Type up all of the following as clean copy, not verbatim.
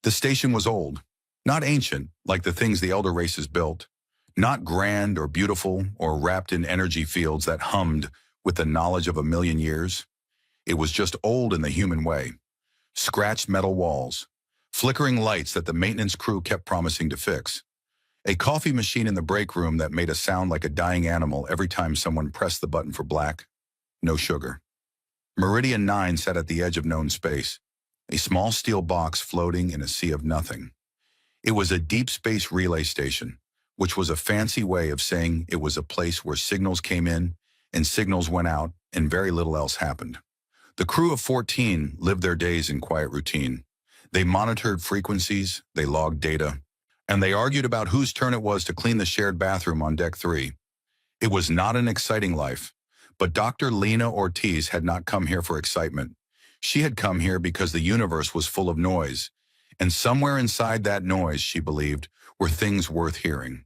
The station was old, not ancient like the things the elder races built, not grand or beautiful or wrapped in energy fields that hummed with the knowledge of a million years. It was just old in the human way. Scratched metal walls, flickering lights that the maintenance crew kept promising to fix, a coffee machine in the break room that made a sound like a dying animal every time someone pressed the button for black, no sugar. Meridian 9 sat at the edge of known space, a small steel box floating in a sea of nothing. It was a deep space relay station, which was a fancy way of saying it was a place where signals came in and signals went out and very little else happened. The crew of 14 lived their days in quiet routine. They monitored frequencies, they logged data, and they argued about whose turn it was to clean the shared bathroom on Deck 3. It was not an exciting life, but Dr. Lena Ortiz had not come here for excitement. She had come here because the universe was full of noise, and somewhere inside that noise, she believed, were things worth hearing.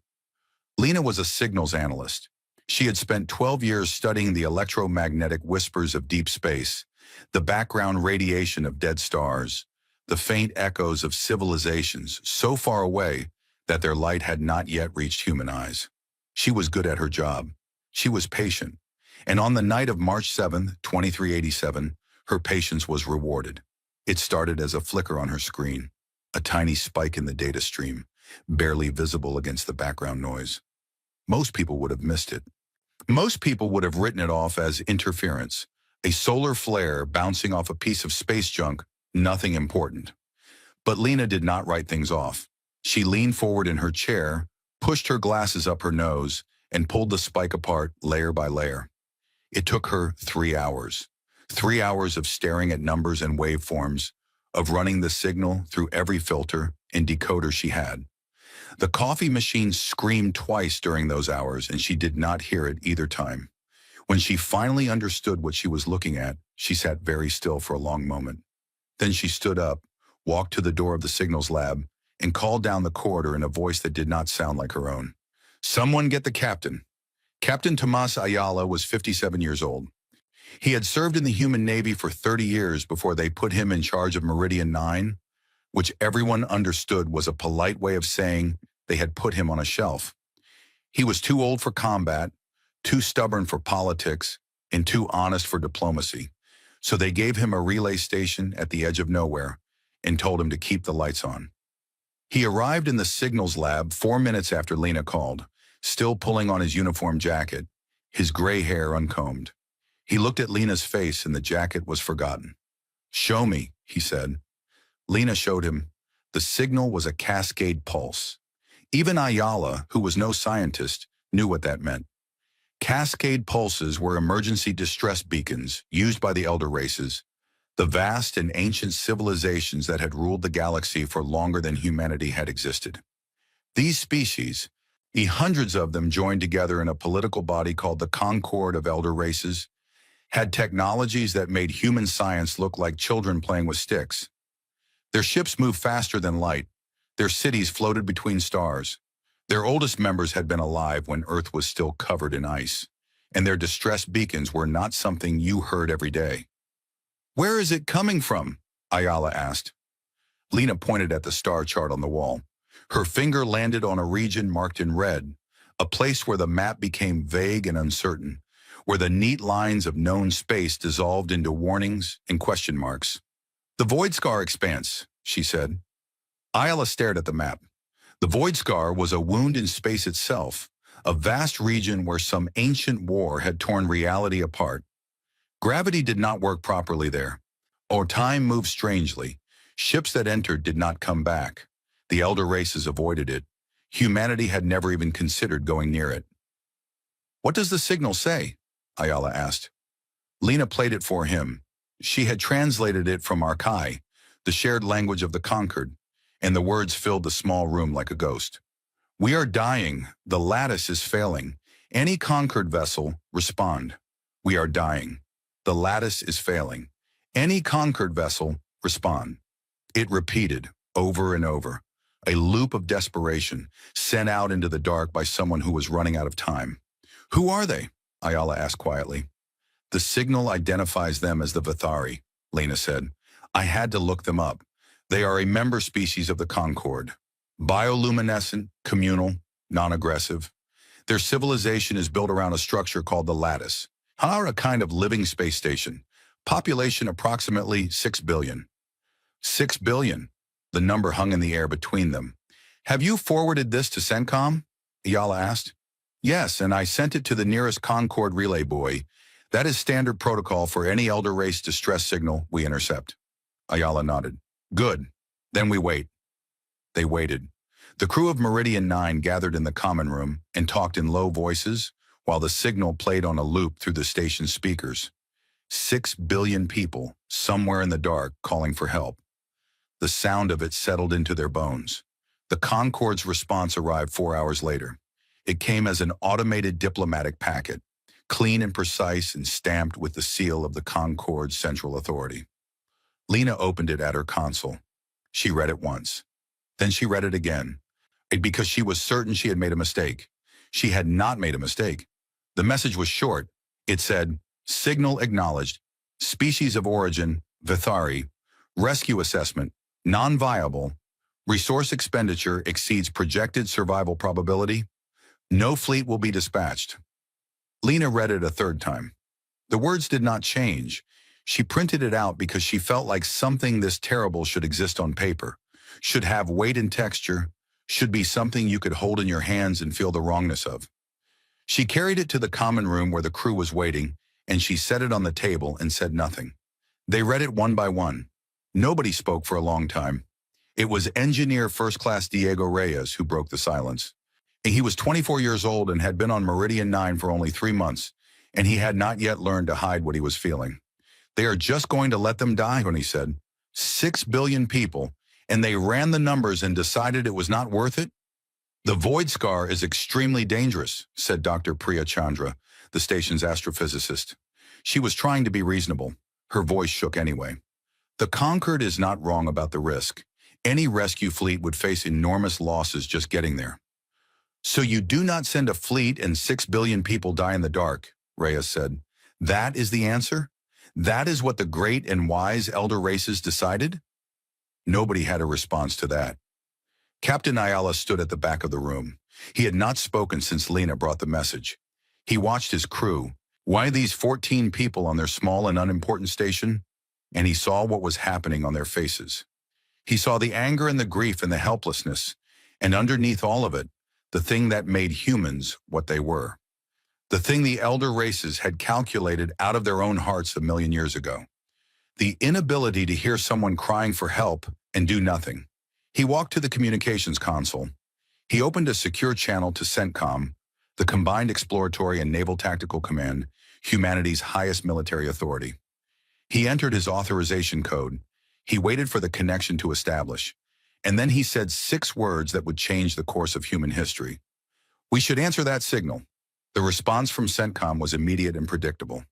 Lena was a signals analyst. She had spent 12 years studying the electromagnetic whispers of deep space, the background radiation of dead stars, the faint echoes of civilizations so far away that their light had not yet reached human eyes. She was good at her job. She was patient. And on the night of March 7, 2387, her patience was rewarded. It started as a flicker on her screen, a tiny spike in the data stream, barely visible against the background noise. Most people would have missed it. Most people would have written it off as interference, a solar flare bouncing off a piece of space junk, nothing important. But Lena did not write things off. She leaned forward in her chair, pushed her glasses up her nose, and pulled the spike apart layer by layer. It took her 3 hours. 3 hours of staring at numbers and waveforms, of running the signal through every filter and decoder she had. The coffee machine screamed twice during those hours, and she did not hear it either time. When she finally understood what she was looking at, she sat very still for a long moment. Then she stood up, walked to the door of the signals lab, and called down the corridor in a voice that did not sound like her own. "Someone get the captain." Captain Tomas Ayala was 57 years old. He had served in the human Navy for 30 years before they put him in charge of Meridian 9, which everyone understood was a polite way of saying they had put him on a shelf. He was too old for combat, too stubborn for politics, and too honest for diplomacy. So they gave him a relay station at the edge of nowhere and told him to keep the lights on. He arrived in the signals lab 4 minutes after Lena called, still pulling on his uniform jacket, his gray hair uncombed. He looked at Lena's face and the jacket was forgotten. "Show me," he said. Lena showed him. The signal was a cascade pulse. Even Ayala, who was no scientist, knew what that meant. Cascade pulses were emergency distress beacons used by the elder races, the vast and ancient civilizations that had ruled the galaxy for longer than humanity had existed. These species, hundreds of them joined together in a political body called the Concord of Elder Races, had technologies that made human science look like children playing with sticks. Their ships moved faster than light. Their cities floated between stars. Their oldest members had been alive when Earth was still covered in ice, and their distress beacons were not something you heard every day. "Where is it coming from?" Ayala asked. Lena pointed at the star chart on the wall. Her finger landed on a region marked in red, a place where the map became vague and uncertain, where the neat lines of known space dissolved into warnings and question marks. "The Void Scar Expanse," she said. Ayala stared at the map. The Void Scar was a wound in space itself, a vast region where some ancient war had torn reality apart. Gravity did not work properly there, or time moved strangely. Ships that entered did not come back. The elder races avoided it. Humanity had never even considered going near it. "What does the signal say?" Ayala asked. Lena played it for him. She had translated it from Archai, the shared language of the conquered, and the words filled the small room like a ghost. "We are dying. The lattice is failing. Any conquered vessel, respond. We are dying. The lattice is failing. Any conquered vessel, respond." It repeated over and over, a loop of desperation sent out into the dark by someone who was running out of time. "Who are they?" Ayala asked quietly. "The signal identifies them as the Vithari," Lena said. "I had to look them up. They are a member species of the Concord. Bioluminescent, communal, non-aggressive. Their civilization is built around a structure called the lattice. Are a kind of living space station. Population approximately 6 billion. 6 billion. The number hung in the air between them. Have you forwarded this to CENTCOM? Ayala asked. Yes, and I sent it to the nearest Concord relay buoy. That is standard protocol for any elder race distress signal we intercept. Ayala nodded. Good. Then we wait. They waited. The crew of Meridian 9 gathered in the common room and talked in low voices while the signal played on a loop through the station's speakers. 6 billion people, somewhere in the dark, calling for help. The sound of it settled into their bones. The Concord's response arrived 4 hours later. It came as an automated diplomatic packet, clean and precise and stamped with the seal of the Concord's Central Authority. Lena opened it at her console. She read it once. Then she read it again, because she was certain she had made a mistake. She had not made a mistake. The message was short. It said, Signal acknowledged. Species of origin, Vithari. Rescue assessment, non-viable. Resource expenditure exceeds projected survival probability. No fleet will be dispatched. Lena read it a third time. The words did not change. She printed it out because she felt like something this terrible should exist on paper, should have weight and texture, should be something you could hold in your hands and feel the wrongness of. She carried it to the common room where the crew was waiting, and she set it on the table and said nothing. They read it one by one. Nobody spoke for a long time. It was Engineer First Class Diego Reyes who broke the silence. He was 24 years old and had been on Meridian 9 for only 3 months, and he had not yet learned to hide what he was feeling. They are just going to let them die, when he said. 6 billion people, and they ran the numbers and decided it was not worth it? The void scar is extremely dangerous, said Dr. Priya Chandra, the station's astrophysicist. She was trying to be reasonable. Her voice shook anyway. The Concord is not wrong about the risk. Any rescue fleet would face enormous losses just getting there. So you do not send a fleet and 6 billion people die in the dark, Reyes said. That is the answer? That is what the great and wise elder races decided? Nobody had a response to that. Captain Ayala stood at the back of the room. He had not spoken since Lena brought the message. He watched his crew. Why these 14 people on their small and unimportant station? And he saw what was happening on their faces. He saw the anger and the grief and the helplessness, and underneath all of it, the thing that made humans what they were. The thing the elder races had calculated out of their own hearts a million years ago. The inability to hear someone crying for help and do nothing. He walked to the communications console. He opened a secure channel to CENTCOM, the Combined Exploratory and Naval Tactical Command, humanity's highest military authority. He entered his authorization code. He waited for the connection to establish, and then he said 6 words that would change the course of human history. We should answer that signal. The response from CENTCOM was immediate and predictable.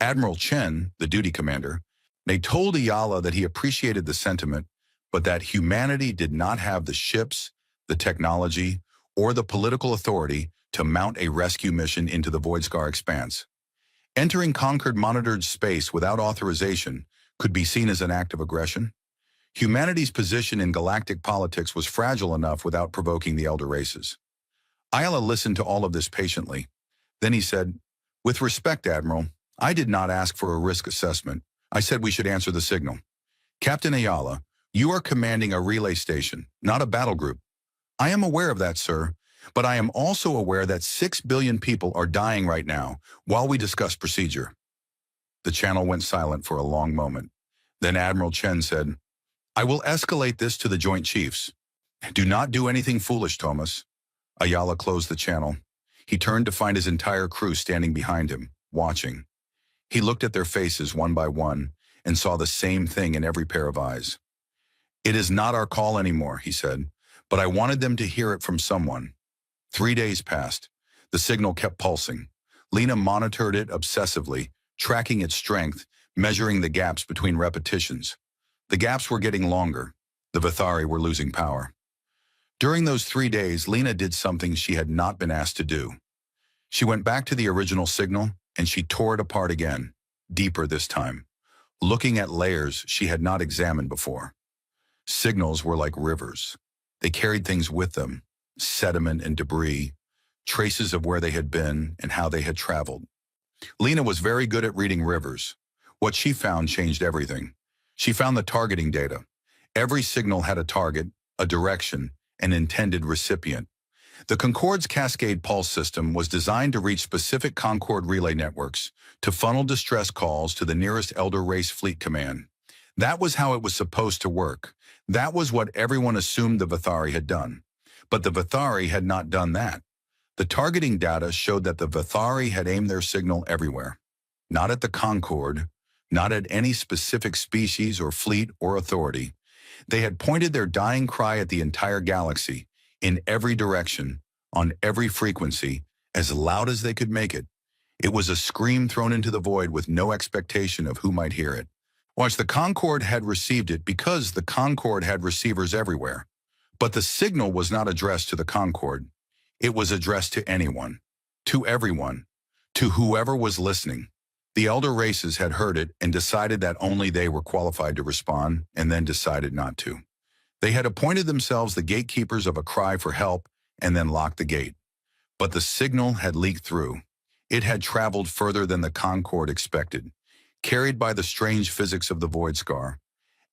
Admiral Chen, the duty commander, they told Ayala that he appreciated the sentiment, but that humanity did not have the ships, the technology, or the political authority to mount a rescue mission into the Void Scar expanse. Entering Concord-monitored space without authorization could be seen as an act of aggression. Humanity's position in galactic politics was fragile enough without provoking the elder races. Ayala listened to all of this patiently. Then he said, With respect, Admiral, I did not ask for a risk assessment. I said we should answer the signal. Captain Ayala, you are commanding a relay station, not a battle group. I am aware of that, sir, but I am also aware that 6 billion people are dying right now while we discuss procedure. The channel went silent for a long moment. Then Admiral Chen said, I will escalate this to the Joint Chiefs. Do not do anything foolish, Thomas. Ayala closed the channel. He turned to find his entire crew standing behind him, watching. He looked at their faces one by one and saw the same thing in every pair of eyes. It is not our call anymore, he said, but I wanted them to hear it from someone. 3 days passed. The signal kept pulsing. Lena monitored it obsessively, tracking its strength, measuring the gaps between repetitions. The gaps were getting longer. The Vithari were losing power. During those 3 days, Lena did something she had not been asked to do. She went back to the original signal, and she tore it apart again, deeper this time, looking at layers she had not examined before. Signals were like rivers. They carried things with them, sediment and debris, traces of where they had been and how they had traveled. Lena was very good at reading rivers. What she found changed everything. She found the targeting data. Every signal had a target, a direction, an intended recipient. The Concorde's Cascade Pulse system was designed to reach specific Concorde relay networks, to funnel distress calls to the nearest Elder Race Fleet Command. That was how it was supposed to work. That was what everyone assumed the Vithari had done. But the Vithari had not done that. The targeting data showed that the Vithari had aimed their signal everywhere. Not at the Concorde, not at any specific species or fleet or authority. They had pointed their dying cry at the entire galaxy, in every direction, on every frequency, as loud as they could make it. It was a scream thrown into the void with no expectation of who might hear it. Watch, the Concorde had received it because the Concorde had receivers everywhere. But the signal was not addressed to the Concorde. It was addressed to anyone, to everyone, to whoever was listening. The elder races had heard it and decided that only they were qualified to respond, and then decided not to. They had appointed themselves the gatekeepers of a cry for help and then locked the gate. But the signal had leaked through. It had traveled further than the Concorde expected, carried by the strange physics of the Void Scar,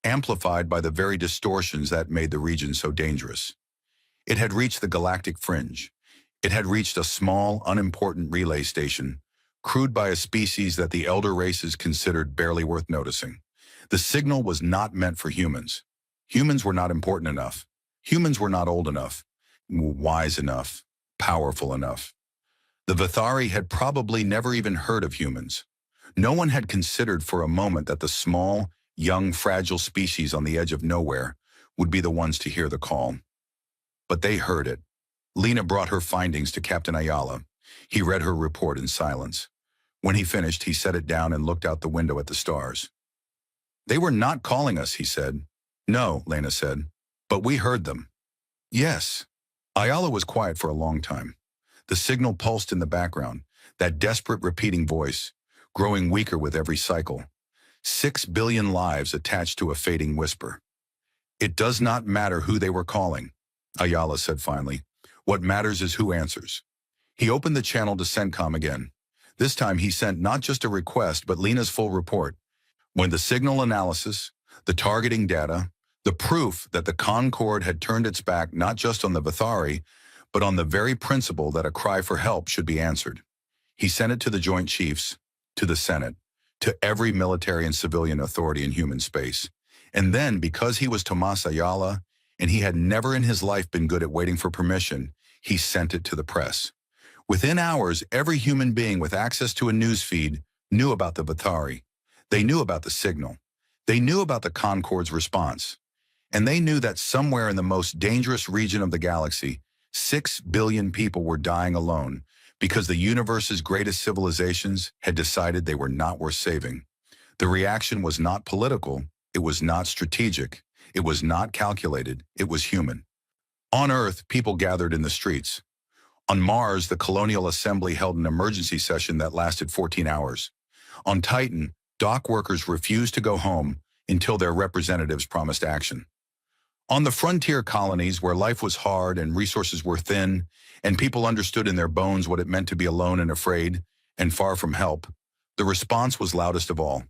amplified by the very distortions that made the region so dangerous. It had reached the galactic fringe. It had reached a small, unimportant relay station, crewed by a species that the elder races considered barely worth noticing. The signal was not meant for humans. Humans were not important enough. Humans were not old enough, wise enough, powerful enough. The Vithari had probably never even heard of humans. No one had considered for a moment that the small, young, fragile species on the edge of nowhere would be the ones to hear the call. But they heard it. Lena brought her findings to Captain Ayala. He read her report in silence. When he finished, he set it down and looked out the window at the stars. "They were not calling us," he said. "No," Lena said, "but we heard them." "Yes." Ayala was quiet for a long time. The signal pulsed in the background, that desperate repeating voice, growing weaker with every cycle. 6 billion lives attached to a fading whisper. "It does not matter who they were calling," Ayala said finally. "What matters is who answers." He opened the channel to CENTCOM again. This time he sent not just a request, but Lena's full report. When the signal analysis, the targeting data, the proof that the Concorde had turned its back not just on the Vithari, but on the very principle that a cry for help should be answered. He sent it to the Joint Chiefs, to the Senate, to every military and civilian authority in human space. And then, because he was Tomas Ayala, and he had never in his life been good at waiting for permission, he sent it to the press. Within hours, every human being with access to a news feed knew about the Vithari. They knew about the signal. They knew about the Concorde's response. And they knew that somewhere in the most dangerous region of the galaxy, 6 billion people were dying alone because the universe's greatest civilizations had decided they were not worth saving. The reaction was not political. It was not strategic. It was not calculated. It was human. On Earth, people gathered in the streets. On Mars, the Colonial Assembly held an emergency session that lasted 14 hours. On Titan, dock workers refused to go home until their representatives promised action. On the frontier colonies, where life was hard and resources were thin, and people understood in their bones what it meant to be alone and afraid, and far from help, the response was loudest of all.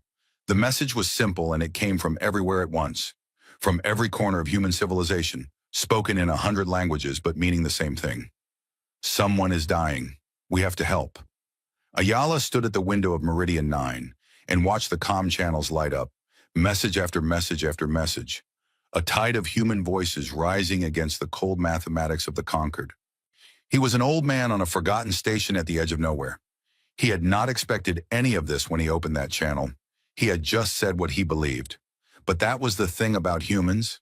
The message was simple, and it came from everywhere at once, from every corner of human civilization, spoken in 100 languages but meaning the same thing. Someone is dying. We have to help. Ayala stood at the window of Meridian 9 and watched the comm channels light up, message after message after message, a tide of human voices rising against the cold mathematics of the conquered. He was an old man on a forgotten station at the edge of nowhere. He had not expected any of this when he opened that channel. He had just said what he believed. But that was the thing about humans.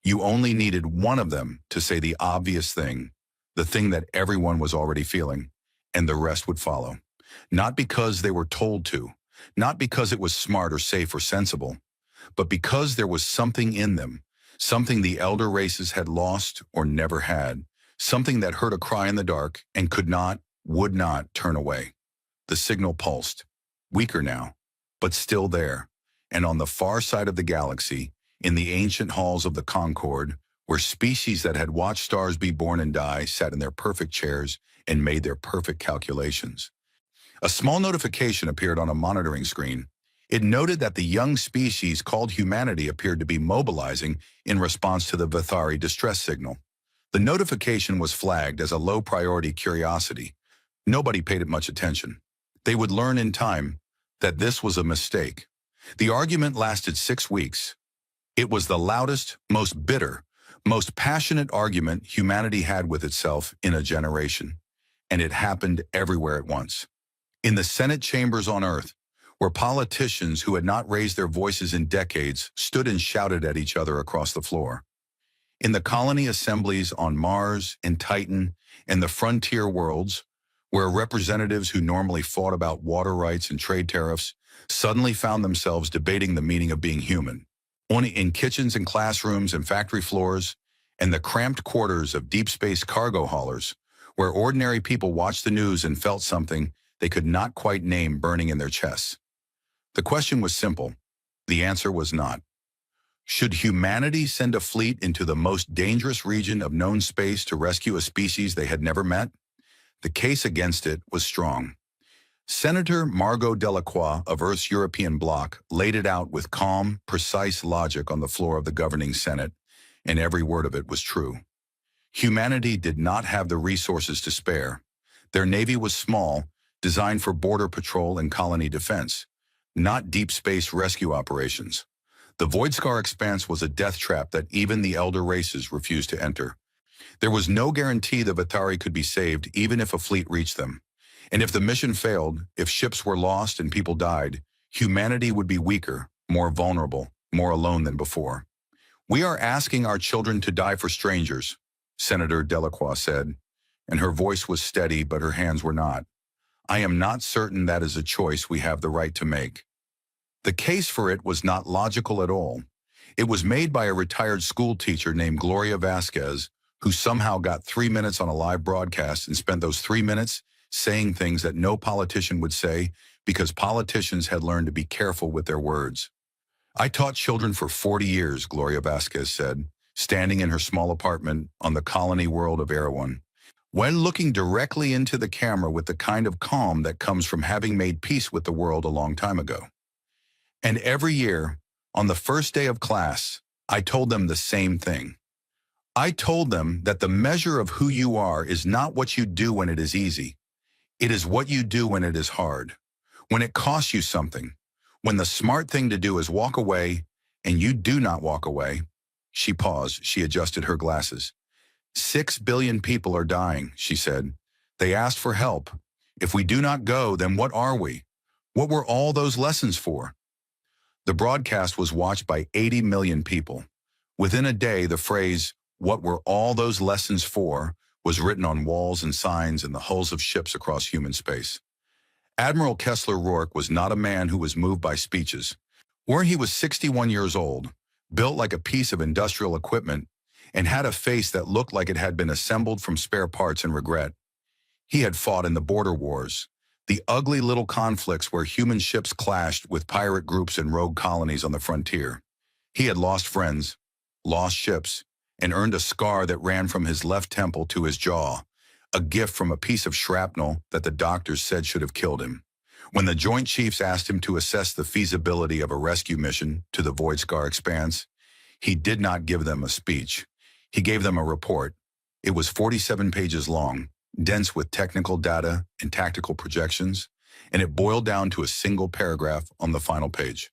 You only needed one of them to say the obvious thing, the thing that everyone was already feeling, and the rest would follow. Not because they were told to, not because it was smart or safe or sensible, but because there was something in them, something the elder races had lost or never had, something that heard a cry in the dark and could not, would not turn away. The signal pulsed, weaker now, but still there, and on the far side of the galaxy, In the ancient halls of the Concorde, where species that had watched stars be born and die sat in their perfect chairs and made their perfect calculations. A small notification appeared on a monitoring screen. It noted that the young species called humanity appeared to be mobilizing in response to the Vithari distress signal. The notification was flagged as a low-priority curiosity. Nobody paid it much attention. They would learn in time that this was a mistake. The argument lasted 6 weeks. It was the loudest, most bitter, most passionate argument humanity had with itself in a generation. And it happened everywhere at once. In the Senate chambers on Earth, where politicians who had not raised their voices in decades stood and shouted at each other across the floor. In the colony assemblies on Mars and Titan and the frontier worlds, where representatives who normally fought about water rights and trade tariffs suddenly found themselves debating the meaning of being human. Only in kitchens and classrooms and factory floors, and the cramped quarters of deep space cargo haulers, where ordinary people watched the news and felt something they could not quite name burning in their chests. The question was simple. The answer was not. Should humanity send a fleet into the most dangerous region of known space to rescue a species they had never met? The case against it was strong. Senator Margot Delacroix of Earth's European bloc laid it out with calm, precise logic on the floor of the governing Senate, and every word of it was true. Humanity did not have the resources to spare. Their navy was small, designed for border patrol and colony defense, not deep space rescue operations. The Voidscar expanse was a death trap that even the elder races refused to enter. There was no guarantee the Vithari could be saved even if a fleet reached them. And if the mission failed, if ships were lost and people died, humanity would be weaker, more vulnerable, more alone than before. "We are asking our children to die for strangers," Senator Delacroix said, and her voice was steady but her hands were not. "I am not certain that is a choice we have the right to make." The case for it was not logical at all. It was made by a retired school teacher named Gloria Vasquez, who somehow got 3 minutes on a live broadcast and spent those 3 minutes saying things that no politician would say because politicians had learned to be careful with their words. "I taught children for 40 years, Gloria Vasquez said, standing in her small apartment on the colony world of Erewhon, when looking directly into the camera with the kind of calm that comes from having made peace with the world a long time ago. And every year, on the first day of class, I told them the same thing. I told them that the measure of who you are is not what you do when it is easy. It is what you do when it is hard, when it costs you something, when the smart thing to do is walk away and you do not walk away." She paused. She adjusted her glasses. 6 billion people are dying, she said. They asked for help. If we do not go, then what are we? What were all those lessons for? The broadcast was watched by 80 million people. Within a day, the phrase, "What were all those lessons for?" was written on walls and signs in the hulls of ships across human space. Admiral Kessler Rourke was not a man who was moved by speeches. Where he was 61 years old, built like a piece of industrial equipment, and had a face that looked like it had been assembled from spare parts and regret. He had fought in the border wars, the ugly little conflicts where human ships clashed with pirate groups and rogue colonies on the frontier. He had lost friends, lost ships, and earned a scar that ran from his left temple to his jaw, a gift from a piece of shrapnel that the doctors said should have killed him. When the Joint Chiefs asked him to assess the feasibility of a rescue mission to the Voidscar expanse, he did not give them a speech. He gave them a report. It was 47 pages long, dense with technical data and tactical projections, and it boiled down to a single paragraph on the final page.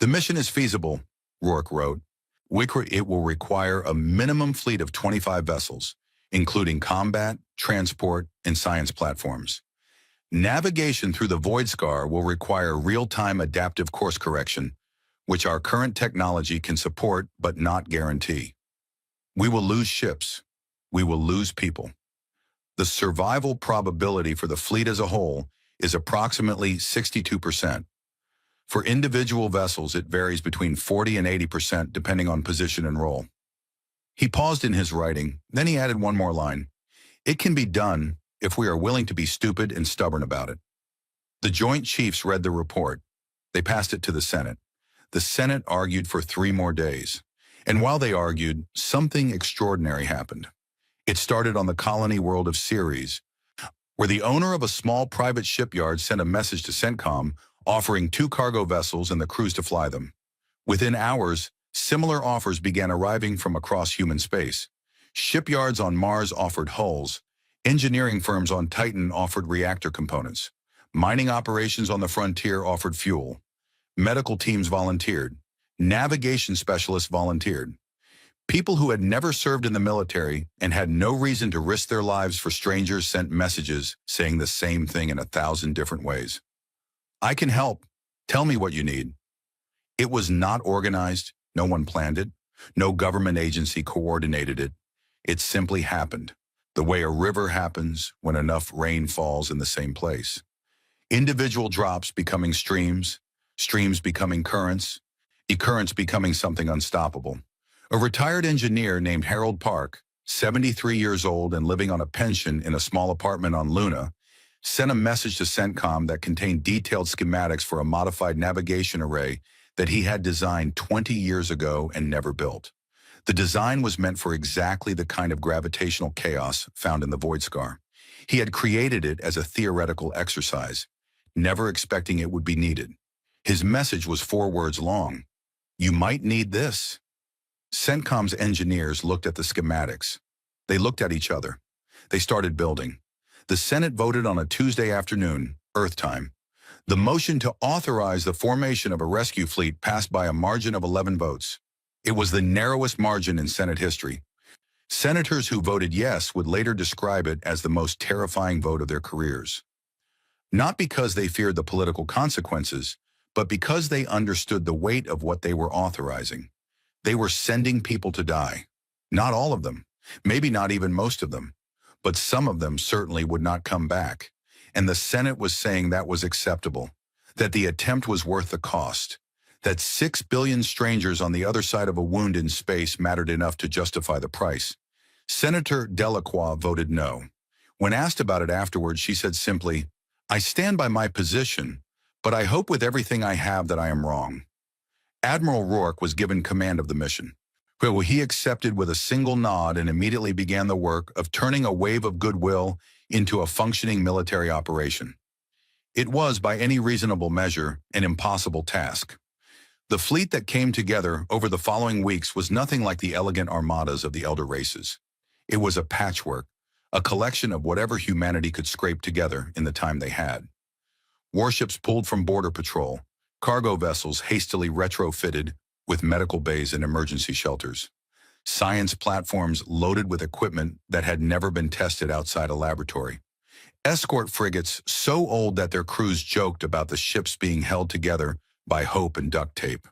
"The mission is feasible," Rourke wrote. "It will require a minimum fleet of 25 vessels, including combat, transport, and science platforms. Navigation through the Voidscar will require real-time adaptive course correction, which our current technology can support but not guarantee. We will lose ships. We will lose people. The survival probability for the fleet as a whole is approximately 62%. For individual vessels, it varies between 40 and 80% depending on position and role." He paused in his writing, then he added one more line. "It can be done if we are willing to be stupid and stubborn about it." The Joint Chiefs read the report. They passed it to the Senate. The Senate argued for 3 more days. And while they argued, something extraordinary happened. It started on the colony world of Ceres, where the owner of a small private shipyard sent a message to CENTCOM offering 2 cargo vessels and the crews to fly them. Within hours, similar offers began arriving from across human space. Shipyards on Mars offered hulls. Engineering firms on Titan offered reactor components. Mining operations on the frontier offered fuel. Medical teams volunteered. Navigation specialists volunteered. People who had never served in the military and had no reason to risk their lives for strangers sent messages saying the same thing in 1,000 different ways. I can help. Tell me what you need. It was not organized. No one planned it. No government agency coordinated it. It simply happened, the way a river happens when enough rain falls in the same place. Individual drops becoming streams, streams becoming currents, currents becoming something unstoppable. A retired engineer named Harold Park, 73 years old and living on a pension in a small apartment on Luna, sent a message to CENTCOM that contained detailed schematics for a modified navigation array that he had designed 20 years ago and never built. The design was meant for exactly the kind of gravitational chaos found in the void scar. He had created it as a theoretical exercise, never expecting it would be needed. His message was 4 words long. You might need this. CENTCOM's engineers looked at the schematics. They looked at each other. They started building. The Senate voted on a Tuesday afternoon, Earth time. The motion to authorize the formation of a rescue fleet passed by a margin of 11 votes. It was the narrowest margin in Senate history. Senators who voted yes would later describe it as the most terrifying vote of their careers. Not because they feared the political consequences, but because they understood the weight of what they were authorizing. They were sending people to die. Not all of them, maybe not even most of them, but some of them certainly would not come back. And the Senate was saying that was acceptable, that the attempt was worth the cost, that 6 billion strangers on the other side of a wound in space mattered enough to justify the price. Senator Delacroix voted no. When asked about it afterwards, she said simply, I stand by my position, but I hope with everything I have that I am wrong. Admiral Rourke was given command of the mission, where he accepted with a single nod and immediately began the work of turning a wave of goodwill into a functioning military operation. It was, by any reasonable measure, an impossible task. The fleet that came together over the following weeks was nothing like the elegant armadas of the elder races. It was a patchwork, a collection of whatever humanity could scrape together in the time they had. Warships pulled from border patrol, cargo vessels hastily retrofitted with medical bays and emergency shelters, science platforms loaded with equipment that had never been tested outside a laboratory, escort frigates so old that their crews joked about the ships being held together by hope and duct tape.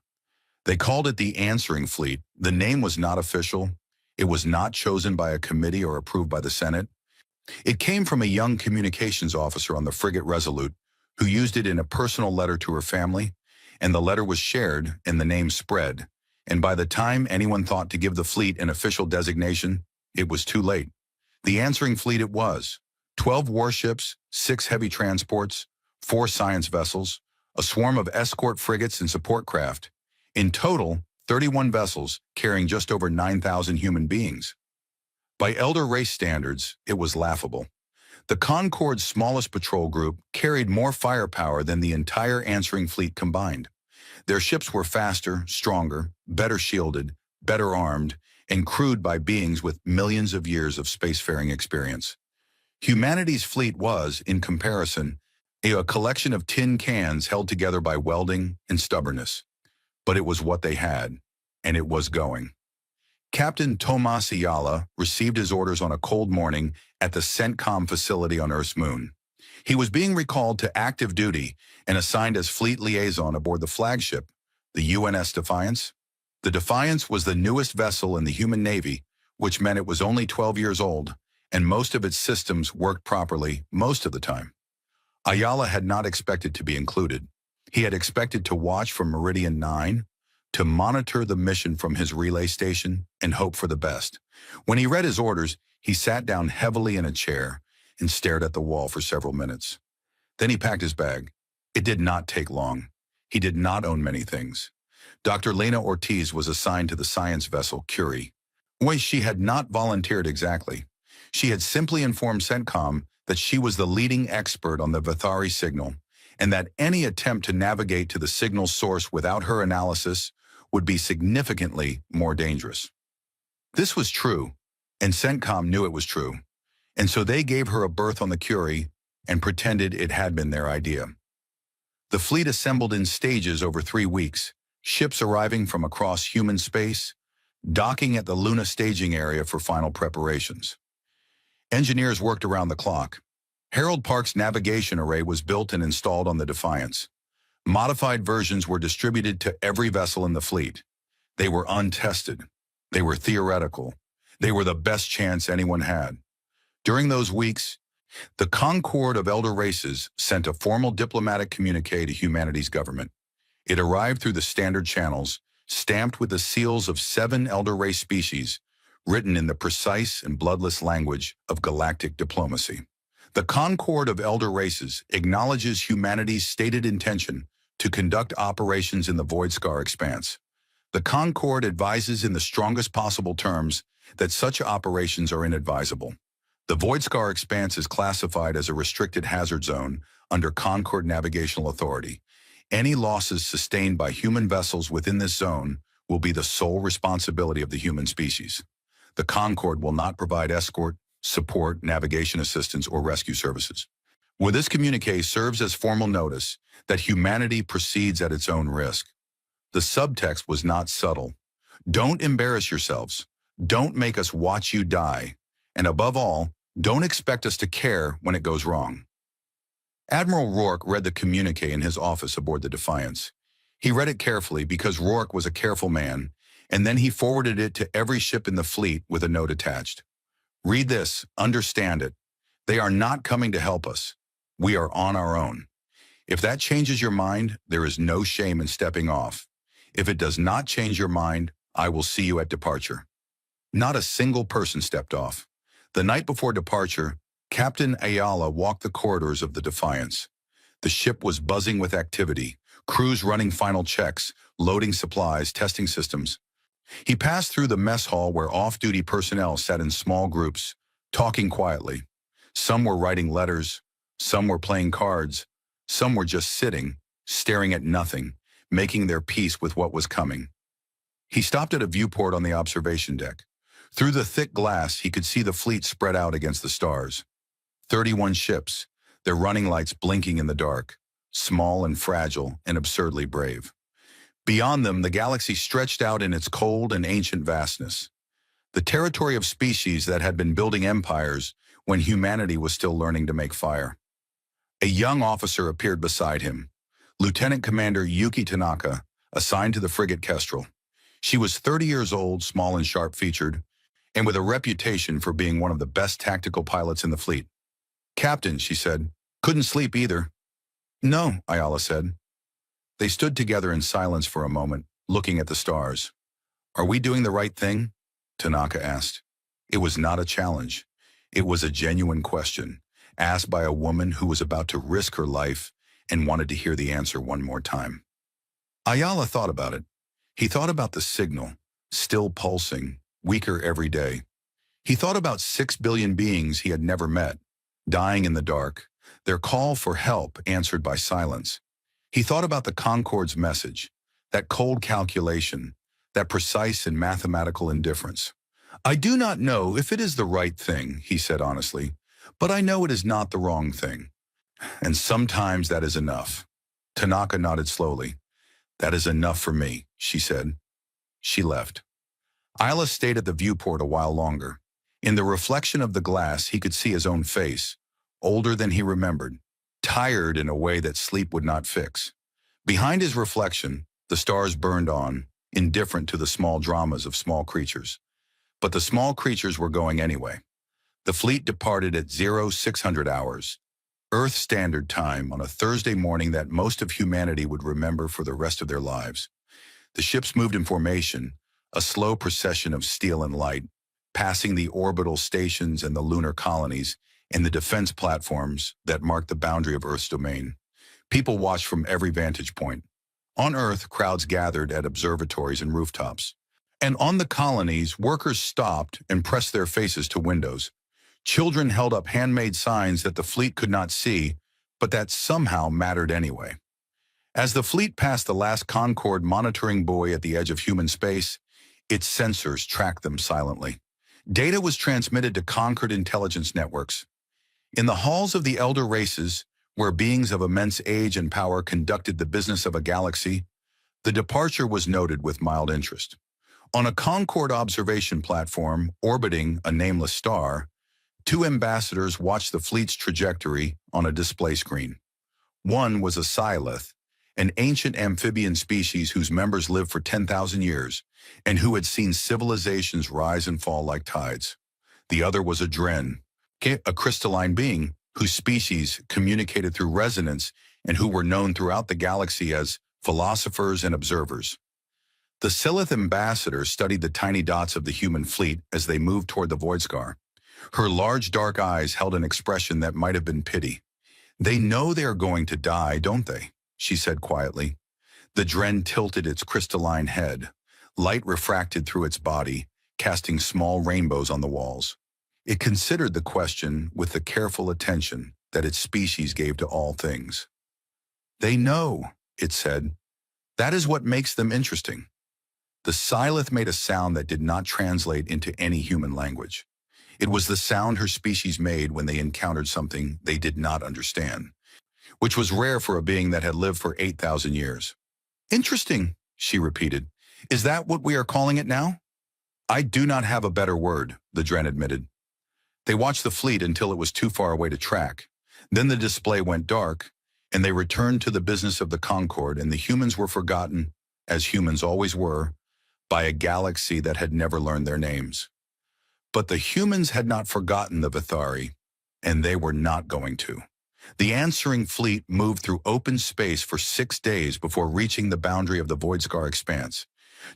They called it the Answering Fleet. The name was not official. It was not chosen by a committee or approved by the Senate. It came from a young communications officer on the frigate Resolute who used it in a personal letter to her family, and the letter was shared and the name spread. And by the time anyone thought to give the fleet an official designation, it was too late. The Answering Fleet it was. 12 warships, 6 heavy transports, 4 science vessels, a swarm of escort frigates and support craft. In total, 31 vessels carrying just over 9,000 human beings. By elder race standards, it was laughable. The Concorde's smallest patrol group carried more firepower than the entire Answering Fleet combined. Their ships were faster, stronger, better shielded, better armed, and crewed by beings with millions of years of spacefaring experience. Humanity's fleet was, in comparison, a collection of tin cans held together by welding and stubbornness. But it was what they had, and it was going. Captain Tomas Ayala received his orders on a cold morning at the CENTCOM facility on Earth's moon. He was being recalled to active duty and assigned as fleet liaison aboard the flagship, the UNS Defiance. The Defiance was the newest vessel in the human Navy, which meant it was only 12 years old, and most of its systems worked properly most of the time. Ayala had not expected to be included. He had expected to watch from Meridian 9, to monitor the mission from his relay station and hope for the best. When he read his orders, he sat down heavily in a chair and stared at the wall for several minutes. Then he packed his bag. It did not take long. He did not own many things. Dr. Lena Ortiz was assigned to the science vessel Curie. Why she had not volunteered exactly. She had simply informed CENTCOM that she was the leading expert on the Vathari signal, and that any attempt to navigate to the signal source without her analysis would be significantly more dangerous. This was true, and CENTCOM knew it was true, and so they gave her a berth on the Curie and pretended it had been their idea. The fleet assembled in stages over 3 weeks, ships arriving from across human space, docking at the Luna staging area for final preparations. Engineers worked around the clock. Harold Park's navigation array was built and installed on the Defiance. Modified versions were distributed to every vessel in the fleet. They were untested. They were theoretical. They were the best chance anyone had. During those weeks, the Concord of Elder Races sent a formal diplomatic communique to humanity's government. It arrived through the standard channels, stamped with the seals of 7 elder race species, written in the precise and bloodless language of galactic diplomacy. The Concord of Elder Races acknowledges humanity's stated intention to conduct operations in the Void Scar expanse. The Concord advises in the strongest possible terms that such operations are inadvisable. The Void Scar expanse is classified as a restricted hazard zone under Concord Navigational Authority. Any losses sustained by human vessels within this zone will be the sole responsibility of the human species. The Concord will not provide escort, support, navigation assistance, or rescue services. Well, this communique serves as formal notice that humanity proceeds at its own risk. The subtext was not subtle. Don't embarrass yourselves. Don't make us watch you die. And above all, don't expect us to care when it goes wrong. Admiral Rourke read the communique in his office aboard the Defiance. He read it carefully because Rourke was a careful man, and then he forwarded it to every ship in the fleet with a note attached. Read this, understand it. They are not coming to help us. We are on our own. If that changes your mind, there is no shame in stepping off. If it does not change your mind, I will see you at departure. Not a single person stepped off. The night before departure, Captain Ayala walked the corridors of the Defiance. The ship was buzzing with activity, crews running final checks, loading supplies, testing systems. He passed through the mess hall where off-duty personnel sat in small groups, talking quietly. Some were writing letters, some were playing cards, some were just sitting, staring at nothing, making their peace with what was coming. He stopped at a viewport on the observation deck. Through the thick glass, he could see the fleet spread out against the stars. 31 ships, their running lights blinking in the dark, small and fragile and absurdly brave. Beyond them, the galaxy stretched out in its cold and ancient vastness, the territory of species that had been building empires when humanity was still learning to make fire. A young officer appeared beside him, Lieutenant Commander Yuki Tanaka, assigned to the frigate Kestrel. She was 30 years old, small and sharp-featured, and with a reputation for being one of the best tactical pilots in the fleet. "Captain," she said, "couldn't sleep either." "No," Ayala said. They stood together in silence for a moment, looking at the stars. "Are we doing the right thing?" Tanaka asked. It was not a challenge. It was a genuine question, asked by a woman who was about to risk her life and wanted to hear the answer one more time. Ayala thought about it. He thought about the signal, still pulsing, weaker every day. He thought about 6 billion beings he had never met, dying in the dark, their call for help answered by silence. He thought about the Concord's message, that cold calculation, that precise and mathematical indifference. "I do not know if it is the right thing," he said honestly, "but I know it is not the wrong thing. And sometimes that is enough." Tanaka nodded slowly. "That is enough for me," she said. She left. Ayala stayed at the viewport a while longer. In the reflection of the glass, he could see his own face, older than he remembered, tired in a way that sleep would not fix. Behind his reflection, the stars burned on, indifferent to the small dramas of small creatures. But the small creatures were going anyway. The fleet departed at 0600 hours, Earth Standard Time, on a Thursday morning that most of humanity would remember for the rest of their lives. The ships moved in formation, a slow procession of steel and light, passing the orbital stations and the lunar colonies and the defense platforms that marked the boundary of Earth's domain. People watched from every vantage point. On Earth, crowds gathered at observatories and rooftops. And on the colonies, workers stopped and pressed their faces to windows. Children held up handmade signs that the fleet could not see, but that somehow mattered anyway. As the fleet passed the last Concorde monitoring buoy at the edge of human space, its sensors tracked them silently. Data was transmitted to Concorde intelligence networks. In the halls of the elder races, where beings of immense age and power conducted the business of a galaxy, the departure was noted with mild interest. On a Concorde observation platform orbiting a nameless star, two ambassadors watched the fleet's trajectory on a display screen. One was a Scythe, an ancient amphibian species whose members lived for 10,000 years and who had seen civilizations rise and fall like tides. The other was a Dren, a crystalline being whose species communicated through resonance and who were known throughout the galaxy as philosophers and observers. The Silith ambassador studied the tiny dots of the human fleet as they moved toward the Void Scar. Her large dark eyes held an expression that might have been pity. "They know they are going to die, don't they?" she said quietly. The Dren tilted its crystalline head. Light refracted through its body, casting small rainbows on the walls. It considered the question with the careful attention that its species gave to all things. "They know," it said. "That is what makes them interesting." The Scythe made a sound that did not translate into any human language. It was the sound her species made when they encountered something they did not understand, which was rare for a being that had lived for 8,000 years. "Interesting," she repeated. "Is that what we are calling it now?" "I do not have a better word," the Dren admitted. They watched the fleet until it was too far away to track. Then the display went dark, and they returned to the business of the Concorde, and the humans were forgotten, as humans always were, by a galaxy that had never learned their names. But the humans had not forgotten the Vithari, and they were not going to. The answering fleet moved through open space for 6 days before reaching the boundary of the Void Scar expanse.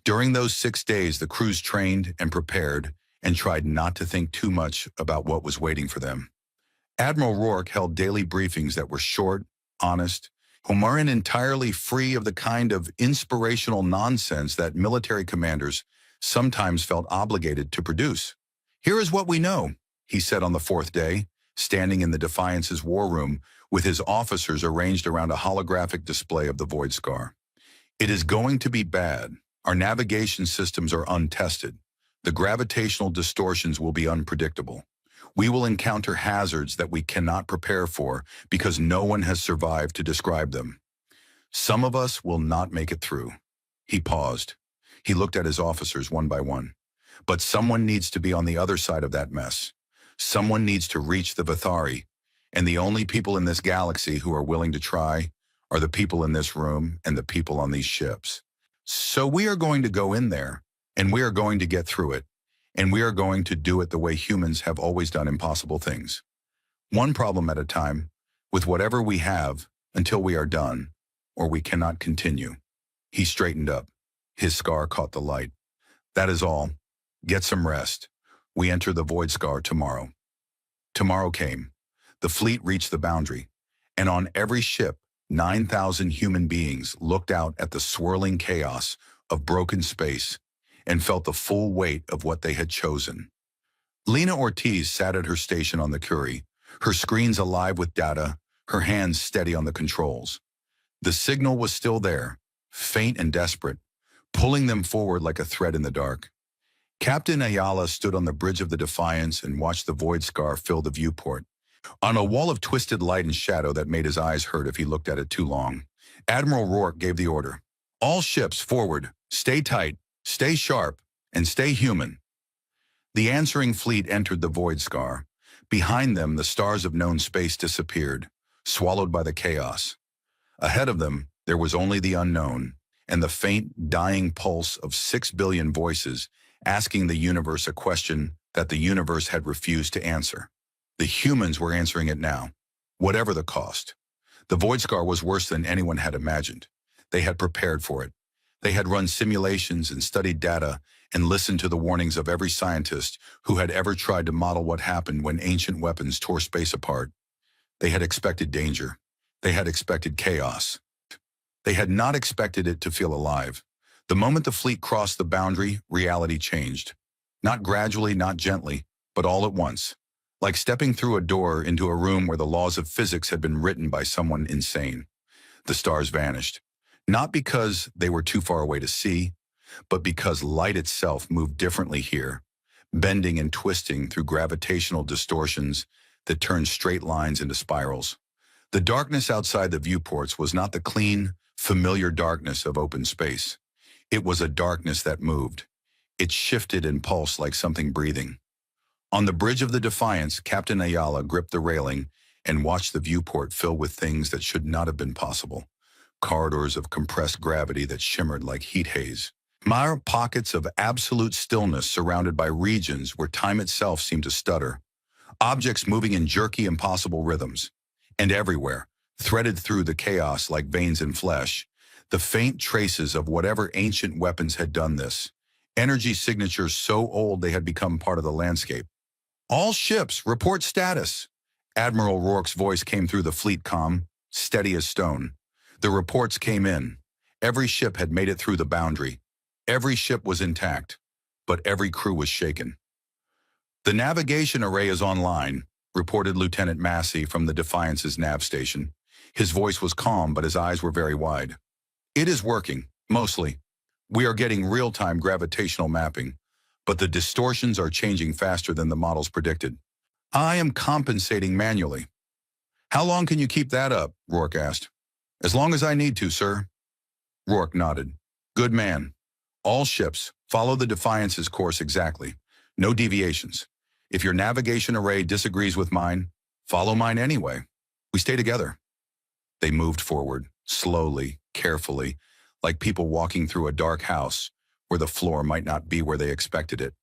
During those 6 days, the crews trained and prepared and tried not to think too much about what was waiting for them. Admiral Rourke held daily briefings that were short, honest, and entirely free of the kind of inspirational nonsense that military commanders sometimes felt obligated to produce. "Here is what we know," he said on the 4th day, standing in the Defiance's war room with his officers arranged around a holographic display of the Void Scar. "It is going to be bad. Our navigation systems are untested. The gravitational distortions will be unpredictable. We will encounter hazards that we cannot prepare for because no one has survived to describe them. Some of us will not make it through." He paused. He looked at his officers one by one. "But someone needs to be on the other side of that mess. Someone needs to reach the Vithari, and the only people in this galaxy who are willing to try are the people in this room and the people on these ships. So we are going to go in there, and we are going to get through it, and we are going to do it the way humans have always done impossible things. One problem at a time, with whatever we have, until we are done, or we cannot continue." He straightened up. His scar caught the light. "That is all. Get some rest. We enter the Void Scar tomorrow." Tomorrow came. The fleet reached the boundary, and on every ship, 9,000 human beings looked out at the swirling chaos of broken space and felt the full weight of what they had chosen. Lena Ortiz sat at her station on the Curie, her screens alive with data, her hands steady on the controls. The signal was still there, faint and desperate, pulling them forward like a thread in the dark. Captain Ayala stood on the bridge of the Defiance and watched the Void Scar fill the viewport. On a wall of twisted light and shadow that made his eyes hurt if he looked at it too long, Admiral Rourke gave the order. "All ships forward, stay tight, stay sharp, and stay human." The answering fleet entered the Void Scar. Behind them, the stars of known space disappeared, swallowed by the chaos. Ahead of them, there was only the unknown, and the faint, dying pulse of 6 billion voices asking the universe a question that the universe had refused to answer. The humans were answering it now, whatever the cost. The Void Scar was worse than anyone had imagined. They had prepared for it. They had run simulations and studied data and listened to the warnings of every scientist who had ever tried to model what happened when ancient weapons tore space apart. They had expected danger. They had expected chaos. They had not expected it to feel alive. The moment the fleet crossed the boundary, reality changed. Not gradually, not gently, but all at once. Like stepping through a door into a room where the laws of physics had been written by someone insane. The stars vanished. Not because they were too far away to see, but because light itself moved differently here, bending and twisting through gravitational distortions that turned straight lines into spirals. The darkness outside the viewports was not the clean, familiar darkness of open space. It was a darkness that moved. It shifted and pulsed like something breathing. On the bridge of the Defiance, Captain Ayala gripped the railing and watched the viewport fill with things that should not have been possible. Corridors of compressed gravity that shimmered like heat haze. Mere pockets of absolute stillness surrounded by regions where time itself seemed to stutter. Objects moving in jerky, impossible rhythms. And everywhere, threaded through the chaos like veins in flesh, the faint traces of whatever ancient weapons had done this. Energy signatures so old they had become part of the landscape. All ships, report status. Admiral Rourke's voice came through the fleet comm, steady as stone. The reports came in. Every ship had made it through the boundary. Every ship was intact, but every crew was shaken. The navigation array is online, reported Lieutenant Massey from the Defiance's nav station. His voice was calm, but his eyes were very wide. It is working, mostly. We are getting real-time gravitational mapping, but the distortions are changing faster than the models predicted. I am compensating manually. How long can you keep that up? Rourke asked. As long as I need to, sir. Rourke nodded. Good man. All ships, follow the Defiance's course exactly. No deviations. If your navigation array disagrees with mine, follow mine anyway. We stay together. They moved forward, slowly, carefully, like people walking through a dark house where the floor might not be where they expected it.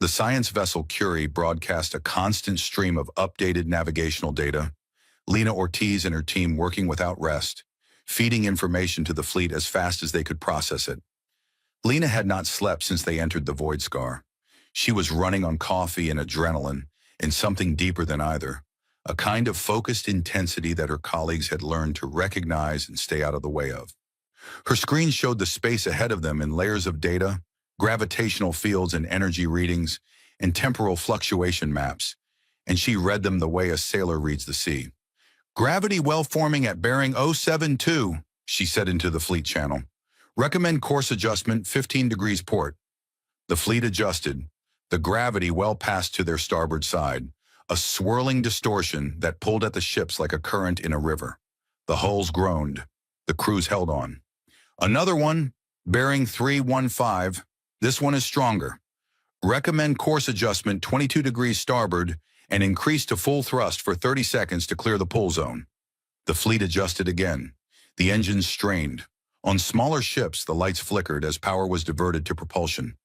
The science vessel Curie broadcast a constant stream of updated navigational data, Lena Ortiz and her team working without rest, feeding information to the fleet as fast as they could process it. Lena had not slept since they entered the Void Scar. She was running on coffee and adrenaline, and something deeper than either, a kind of focused intensity that her colleagues had learned to recognize and stay out of the way of. Her screen showed the space ahead of them in layers of data, gravitational fields and energy readings, and temporal fluctuation maps, and she read them the way a sailor reads the sea. Gravity well forming at bearing 072, she said into the fleet channel. Recommend course adjustment 15 degrees port. The fleet adjusted, the gravity well passed to their starboard side, a swirling distortion that pulled at the ships like a current in a river. The hulls groaned. The crews held on. Another one, bearing 315. This one is stronger. Recommend course adjustment 22 degrees starboard and increase to full thrust for 30 seconds to clear the pull zone. The fleet adjusted again. The engines strained. On smaller ships, the lights flickered as power was diverted to propulsion.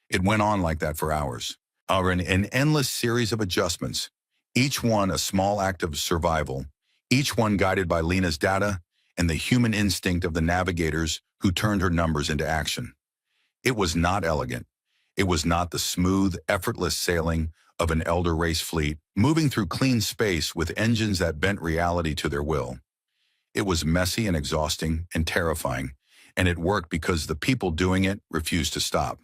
It went on like that for hours. An endless series of adjustments, each one a small act of survival, each one guided by Lena's data and the human instinct of the navigators who turned her numbers into action. It was not elegant. It was not the smooth, effortless sailing of an elder race fleet moving through clean space with engines that bent reality to their will. It was messy and exhausting and terrifying, and it worked because the people doing it refused to stop.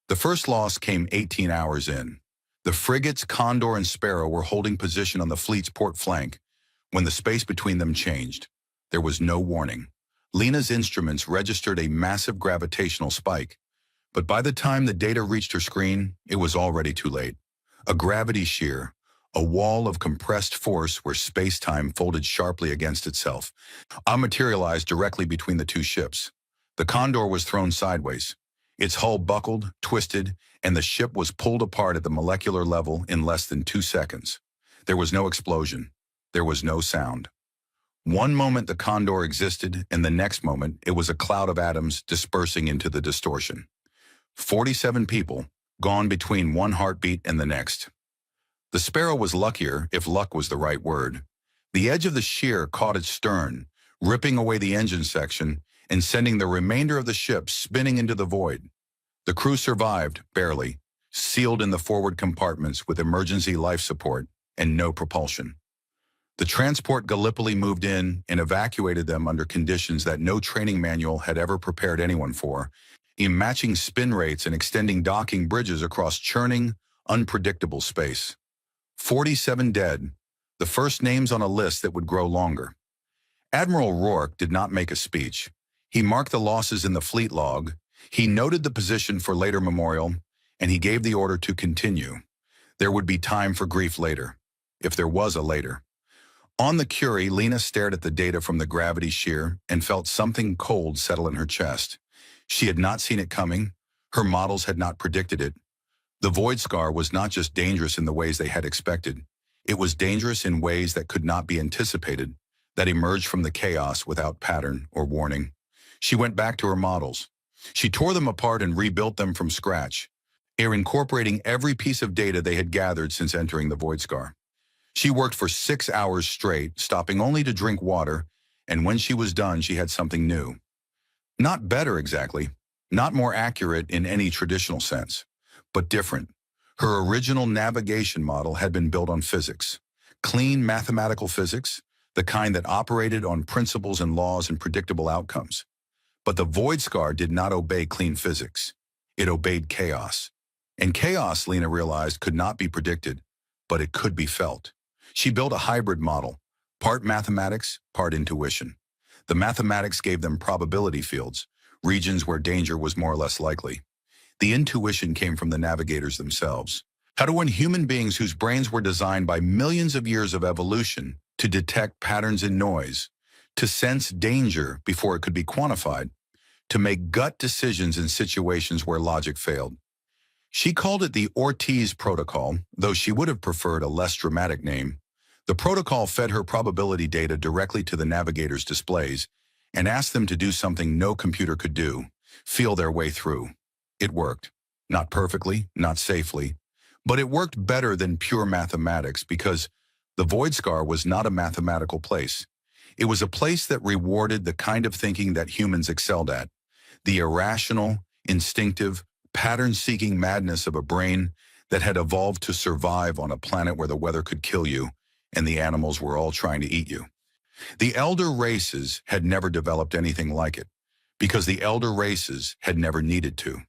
The first loss came 18 hours in. The frigates Condor and Sparrow were holding position on the fleet's port flank when the space between them changed. There was no warning. Lena's instruments registered a massive gravitational spike, but by the time the data reached her screen, it was already too late. A gravity shear, a wall of compressed force where space-time folded sharply against itself, materialized directly between the two ships. The Condor was thrown sideways. Its hull buckled, twisted, and the ship was pulled apart at the molecular level in less than 2 seconds. There was no explosion. There was no sound. One moment the Condor existed, and the next moment it was a cloud of atoms dispersing into the distortion. 47 people, gone between one heartbeat and the next. The Sparrow was luckier, if luck was the right word. The edge of the shear caught its stern, ripping away the engine section and sending the remainder of the ship spinning into the void. The crew survived, barely, sealed in the forward compartments with emergency life support and no propulsion. The transport Gallipoli moved in and evacuated them under conditions that no training manual had ever prepared anyone for, in matching spin rates and extending docking bridges across churning, unpredictable space. 47 dead, the first names on a list that would grow longer. Admiral Rourke did not make a speech. He marked the losses in the fleet log, he noted the position for later memorial, and he gave the order to continue. There would be time for grief later, if there was a later. On the Curie, Lena stared at the data from the gravity shear and felt something cold settle in her chest. She had not seen it coming. Her models had not predicted it. The void scar was not just dangerous in the ways they had expected. It was dangerous in ways that could not be anticipated, that emerged from the chaos without pattern or warning. She went back to her models. She tore them apart and rebuilt them from scratch, incorporating every piece of data they had gathered since entering the void scar. She worked for 6 hours straight, stopping only to drink water, and when she was done, she had something new. Not better exactly, not more accurate in any traditional sense, but different. Her original navigation model had been built on physics, clean mathematical physics, the kind that operated on principles and laws and predictable outcomes. But the void scar did not obey clean physics. It obeyed chaos. And chaos, Lena realized, could not be predicted, but it could be felt. She built a hybrid model, part mathematics, part intuition. The mathematics gave them probability fields, regions where danger was more or less likely. The intuition came from the navigators themselves. How do human beings whose brains were designed by millions of years of evolution to detect patterns in noise, to sense danger before it could be quantified, to make gut decisions in situations where logic failed? She called it the Ortiz Protocol, though she would have preferred a less dramatic name. The protocol fed her probability data directly to the navigators' displays and asked them to do something no computer could do, feel their way through. It worked. Not perfectly, not safely, but it worked better than pure mathematics because the void scar was not a mathematical place. It was a place that rewarded the kind of thinking that humans excelled at, the irrational, instinctive, pattern-seeking madness of a brain that had evolved to survive on a planet where the weather could kill you and the animals were all trying to eat you. The elder races had never developed anything like it because the elder races had never needed to.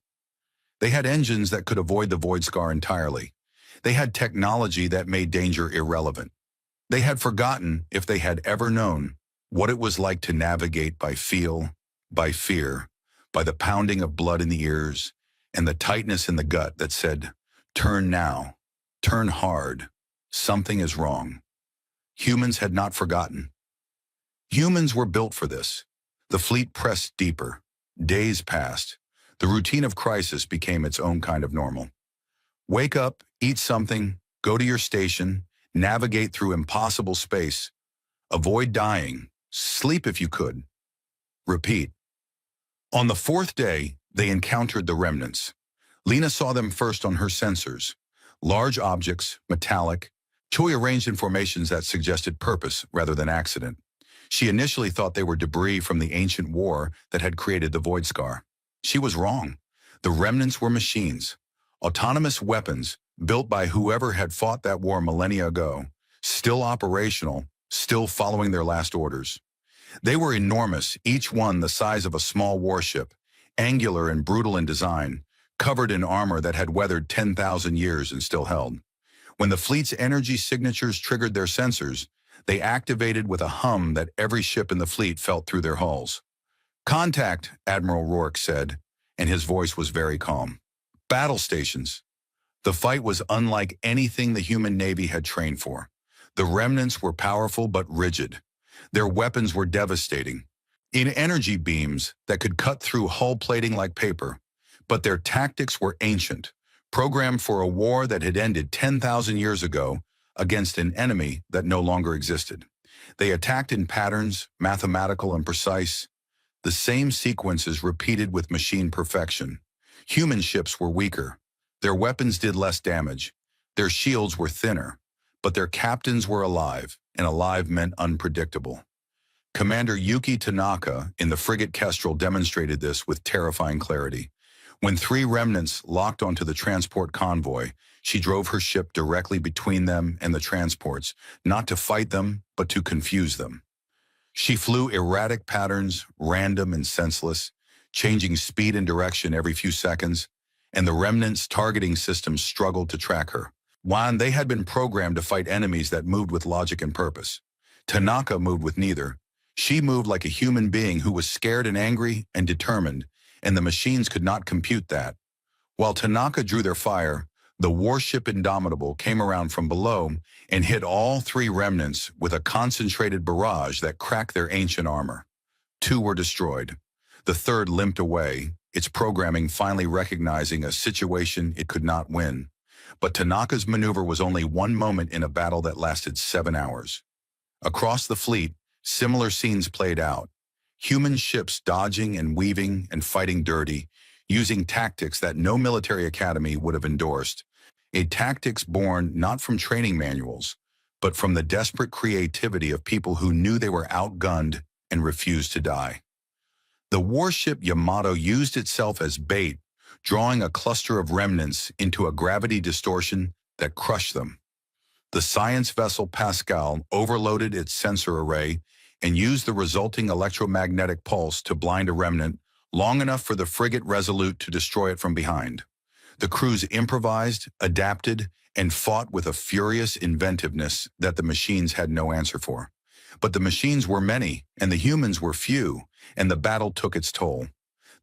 They had engines that could avoid the void scar entirely. They had technology that made danger irrelevant. They had forgotten, if they had ever known, what it was like to navigate by feel, by fear, by the pounding of blood in the ears, and the tightness in the gut that said, "Turn now, turn hard, something is wrong." Humans had not forgotten. Humans were built for this. The fleet pressed deeper. Days passed. The routine of crisis became its own kind of normal. Wake up, eat something, go to your station, navigate through impossible space, avoid dying, sleep if you could. Repeat. On the 4th day, they encountered the remnants. Lena saw them first on her sensors. Large objects, metallic, Choi arranged in formations that suggested purpose rather than accident. She initially thought they were debris from the ancient war that had created the void scar. She was wrong. The remnants were machines, autonomous weapons built by whoever had fought that war millennia ago, still operational, still following their last orders. They were enormous, each one the size of a small warship, angular and brutal in design, covered in armor that had weathered 10,000 years and still held. When the fleet's energy signatures triggered their sensors, they activated with a hum that every ship in the fleet felt through their hulls. "Contact," Admiral Rourke said, and his voice was very calm. "Battle stations." The fight was unlike anything the human Navy had trained for. The remnants were powerful but rigid. Their weapons were devastating, in energy beams that could cut through hull plating like paper. But their tactics were ancient, programmed for a war that had ended 10,000 years ago against an enemy that no longer existed. They attacked in patterns, mathematical and precise, the same sequences repeated with machine perfection. Human ships were weaker. Their weapons did less damage. Their shields were thinner, but their captains were alive, and alive meant unpredictable. Commander Yuki Tanaka in the frigate Kestrel demonstrated this with terrifying clarity. When 3 remnants locked onto the transport convoy, She drove her ship directly between them and the transports, not to fight them, but to confuse them. She flew erratic patterns, random and senseless, changing speed and direction every few seconds, and the remnants' targeting systems struggled to track her. While they had been programmed to fight enemies that moved with logic and purpose, Tanaka moved with neither. She moved like a human being who was scared and angry and determined, and the machines could not compute that. While Tanaka drew their fire, the warship Indomitable came around from below and hit all three remnants with a concentrated barrage that cracked their ancient armor. Two were destroyed. The third limped away, its programming finally recognizing a situation it could not win. But Tanaka's maneuver was only one moment in a battle that lasted 7 hours. Across the fleet, similar scenes played out. Human ships dodging and weaving and fighting dirty, using tactics that no military academy would have endorsed. A tactics born not from training manuals, but from the desperate creativity of people who knew they were outgunned and refused to die. The warship Yamato used itself as bait, drawing a cluster of remnants into a gravity distortion that crushed them. The science vessel Pascal overloaded its sensor array and used the resulting electromagnetic pulse to blind a remnant long enough for the frigate Resolute to destroy it from behind. The crews improvised, adapted, and fought with a furious inventiveness that the machines had no answer for. But the machines were many, and the humans were few, and the battle took its toll.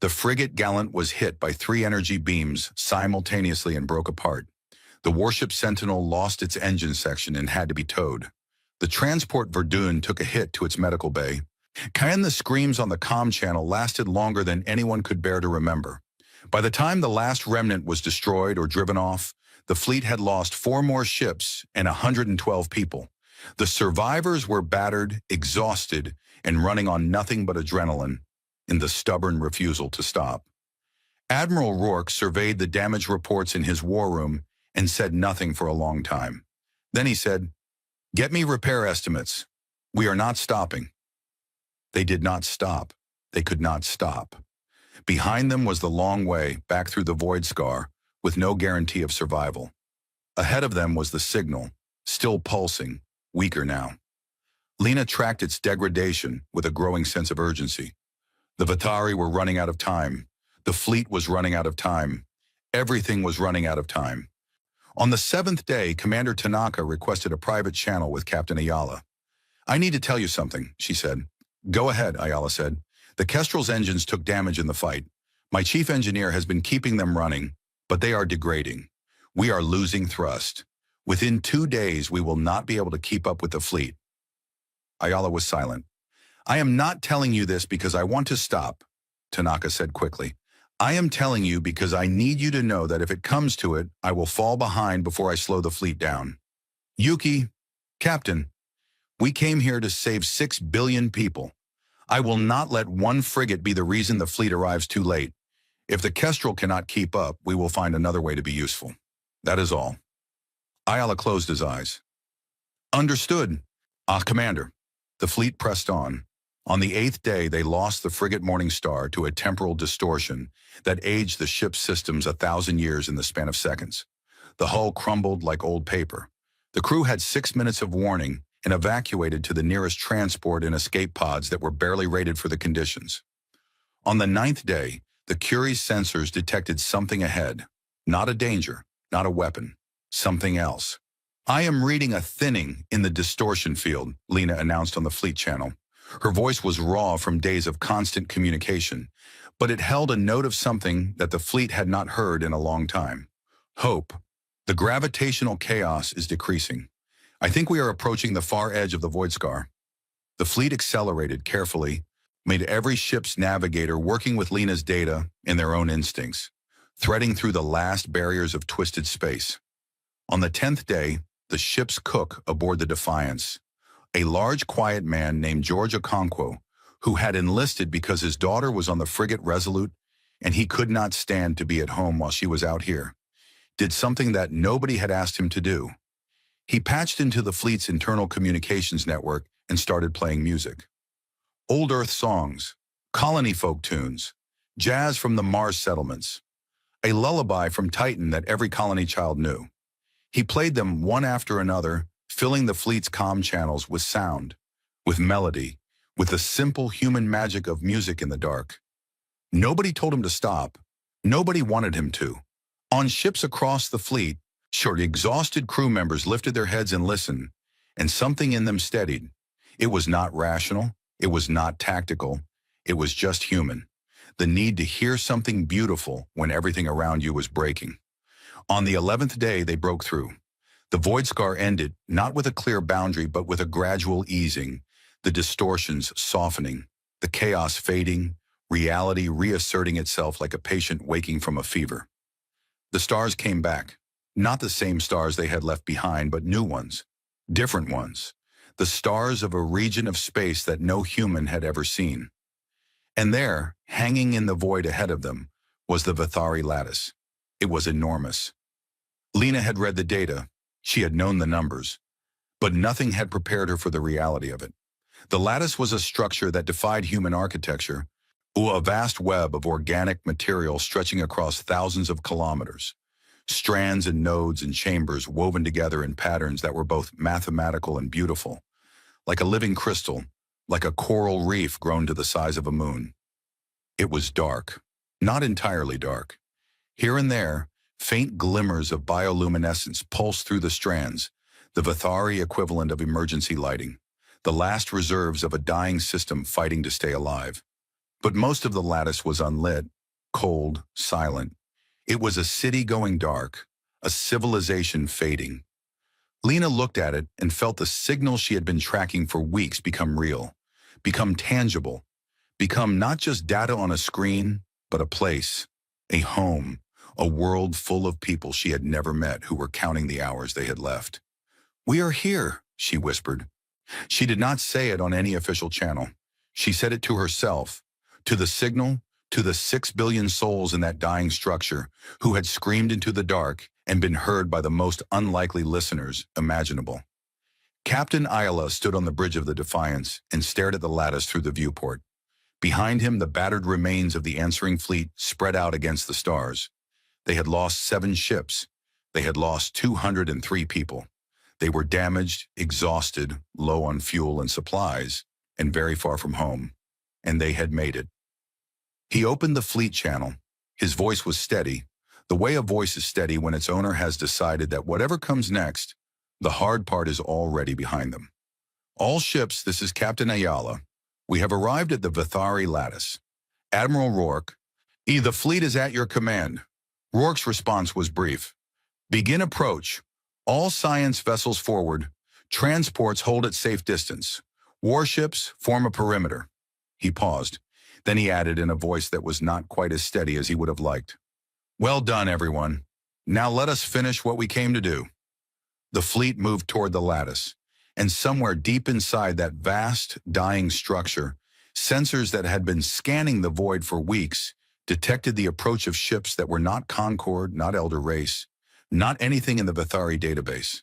The frigate Gallant was hit by 3 energy beams simultaneously and broke apart. The warship Sentinel lost its engine section and had to be towed. The transport Verdun took a hit to its medical bay. The screams on the comm channel lasted longer than anyone could bear to remember. By the time the last remnant was destroyed or driven off, the fleet had lost 4 more ships and 112 people. The survivors were battered, exhausted, and running on nothing but adrenaline in the stubborn refusal to stop. Admiral Rourke surveyed the damage reports in his war room and said nothing for a long time. Then he said, "Get me repair estimates. We are not stopping." They did not stop. They could not stop. Behind them was the long way back through the void scar, with no guarantee of survival. Ahead of them was the signal, still pulsing, weaker now. Lena tracked its degradation with a growing sense of urgency. The Vatari were running out of time. The fleet was running out of time. Everything was running out of time. On the 7th day, Commander Tanaka requested a private channel with Captain Ayala. "I need to tell you something," she said. "Go ahead," Ayala said. "The Kestrel's engines took damage in the fight. My chief engineer has been keeping them running, but they are degrading. We are losing thrust. Within 2 days, we will not be able to keep up with the fleet." Ayala was silent. "I am not telling you this because I want to stop," Tanaka said quickly. "I am telling you because I need you to know that if it comes to it, I will fall behind before I slow the fleet down. Yuki, Captain, we came here to save 6 billion people. I will not let one frigate be the reason the fleet arrives too late. If the Kestrel cannot keep up, we will find another way to be useful. That is all." Ayala closed his eyes. "Understood. Commander." The fleet pressed on. On the 8th day, they lost the frigate Morning Star to a temporal distortion that aged the ship's systems 1,000 years in the span of seconds. The hull crumbled like old paper. The crew had 6 minutes of warning and evacuated to the nearest transport and escape pods that were barely rated for the conditions. On the 9th day, the Curie's sensors detected something ahead. Not a danger, not a weapon, something else. "I am reading a thinning in the distortion field," Lena announced on the fleet channel. Her voice was raw from days of constant communication, but it held a note of something that the fleet had not heard in a long time. "Hope. The gravitational chaos is decreasing. I think we are approaching the far edge of the void scar." The fleet accelerated carefully, made every ship's navigator working with Lena's data and their own instincts, threading through the last barriers of twisted space. On the 10th day, the ship's cook aboard the Defiance, a large, quiet man named George Okonkwo, who had enlisted because his daughter was on the frigate Resolute and he could not stand to be at home while she was out here, did something that nobody had asked him to do. He patched into the fleet's internal communications network and started playing music. Old Earth songs, colony folk tunes, jazz from the Mars settlements, a lullaby from Titan that every colony child knew. He played them one after another, filling the fleet's comm channels with sound, with melody, with the simple human magic of music in the dark. Nobody told him to stop. Nobody wanted him to. On ships across the fleet, short, exhausted crew members lifted their heads and listened, and something in them steadied. It was not rational. It was not tactical. It was just human. The need to hear something beautiful when everything around you was breaking. On the 11th day, they broke through. The void scar ended, not with a clear boundary, but with a gradual easing, the distortions softening, the chaos fading, reality reasserting itself like a patient waking from a fever. The stars came back, not the same stars they had left behind, but new ones, different ones, the stars of a region of space that no human had ever seen. And there, hanging in the void ahead of them, was the Vithari lattice. It was enormous. Lena had read the data, she had known the numbers, but nothing had prepared her for the reality of it. The lattice was a structure that defied human architecture, a vast web of organic material stretching across thousands of kilometers. Strands and nodes and chambers woven together in patterns that were both mathematical and beautiful, like a living crystal, like a coral reef grown to the size of a moon. It was dark, not entirely dark. Here and there, faint glimmers of bioluminescence pulsed through the strands, the Vithari equivalent of emergency lighting, the last reserves of a dying system fighting to stay alive. But most of the lattice was unlit, cold, silent. It was a city going dark, a civilization fading. Lena looked at it and felt the signal she had been tracking for weeks become real, become tangible, become not just data on a screen, but a place, a home, a world full of people she had never met who were counting the hours they had left. "We are here," she whispered. She did not say it on any official channel. She said it to herself, to the signal, to the 6 billion souls in that dying structure who had screamed into the dark and been heard by the most unlikely listeners imaginable. Captain Ayala stood on the bridge of the Defiance and stared at the lattice through the viewport. Behind him, the battered remains of the answering fleet spread out against the stars. They had lost 7 ships. They had lost 203 people. They were damaged, exhausted, low on fuel and supplies, and very far from home. And they had made it. He opened the fleet channel. His voice was steady, the way a voice is steady when its owner has decided that whatever comes next, the hard part is already behind them. "All ships, this is Captain Ayala. We have arrived at the Vithari lattice. Admiral Rourke, the fleet is at your command." Rourke's response was brief. "Begin approach. All science vessels forward. Transports hold at safe distance. Warships form a perimeter." He paused. Then he added in a voice that was not quite as steady as he would have liked. "Well done, everyone. Now let us finish what we came to do." The fleet moved toward the lattice, and somewhere deep inside that vast, dying structure, sensors that had been scanning the void for weeks detected the approach of ships that were not Concord, not Elder Race, not anything in the Vithari database.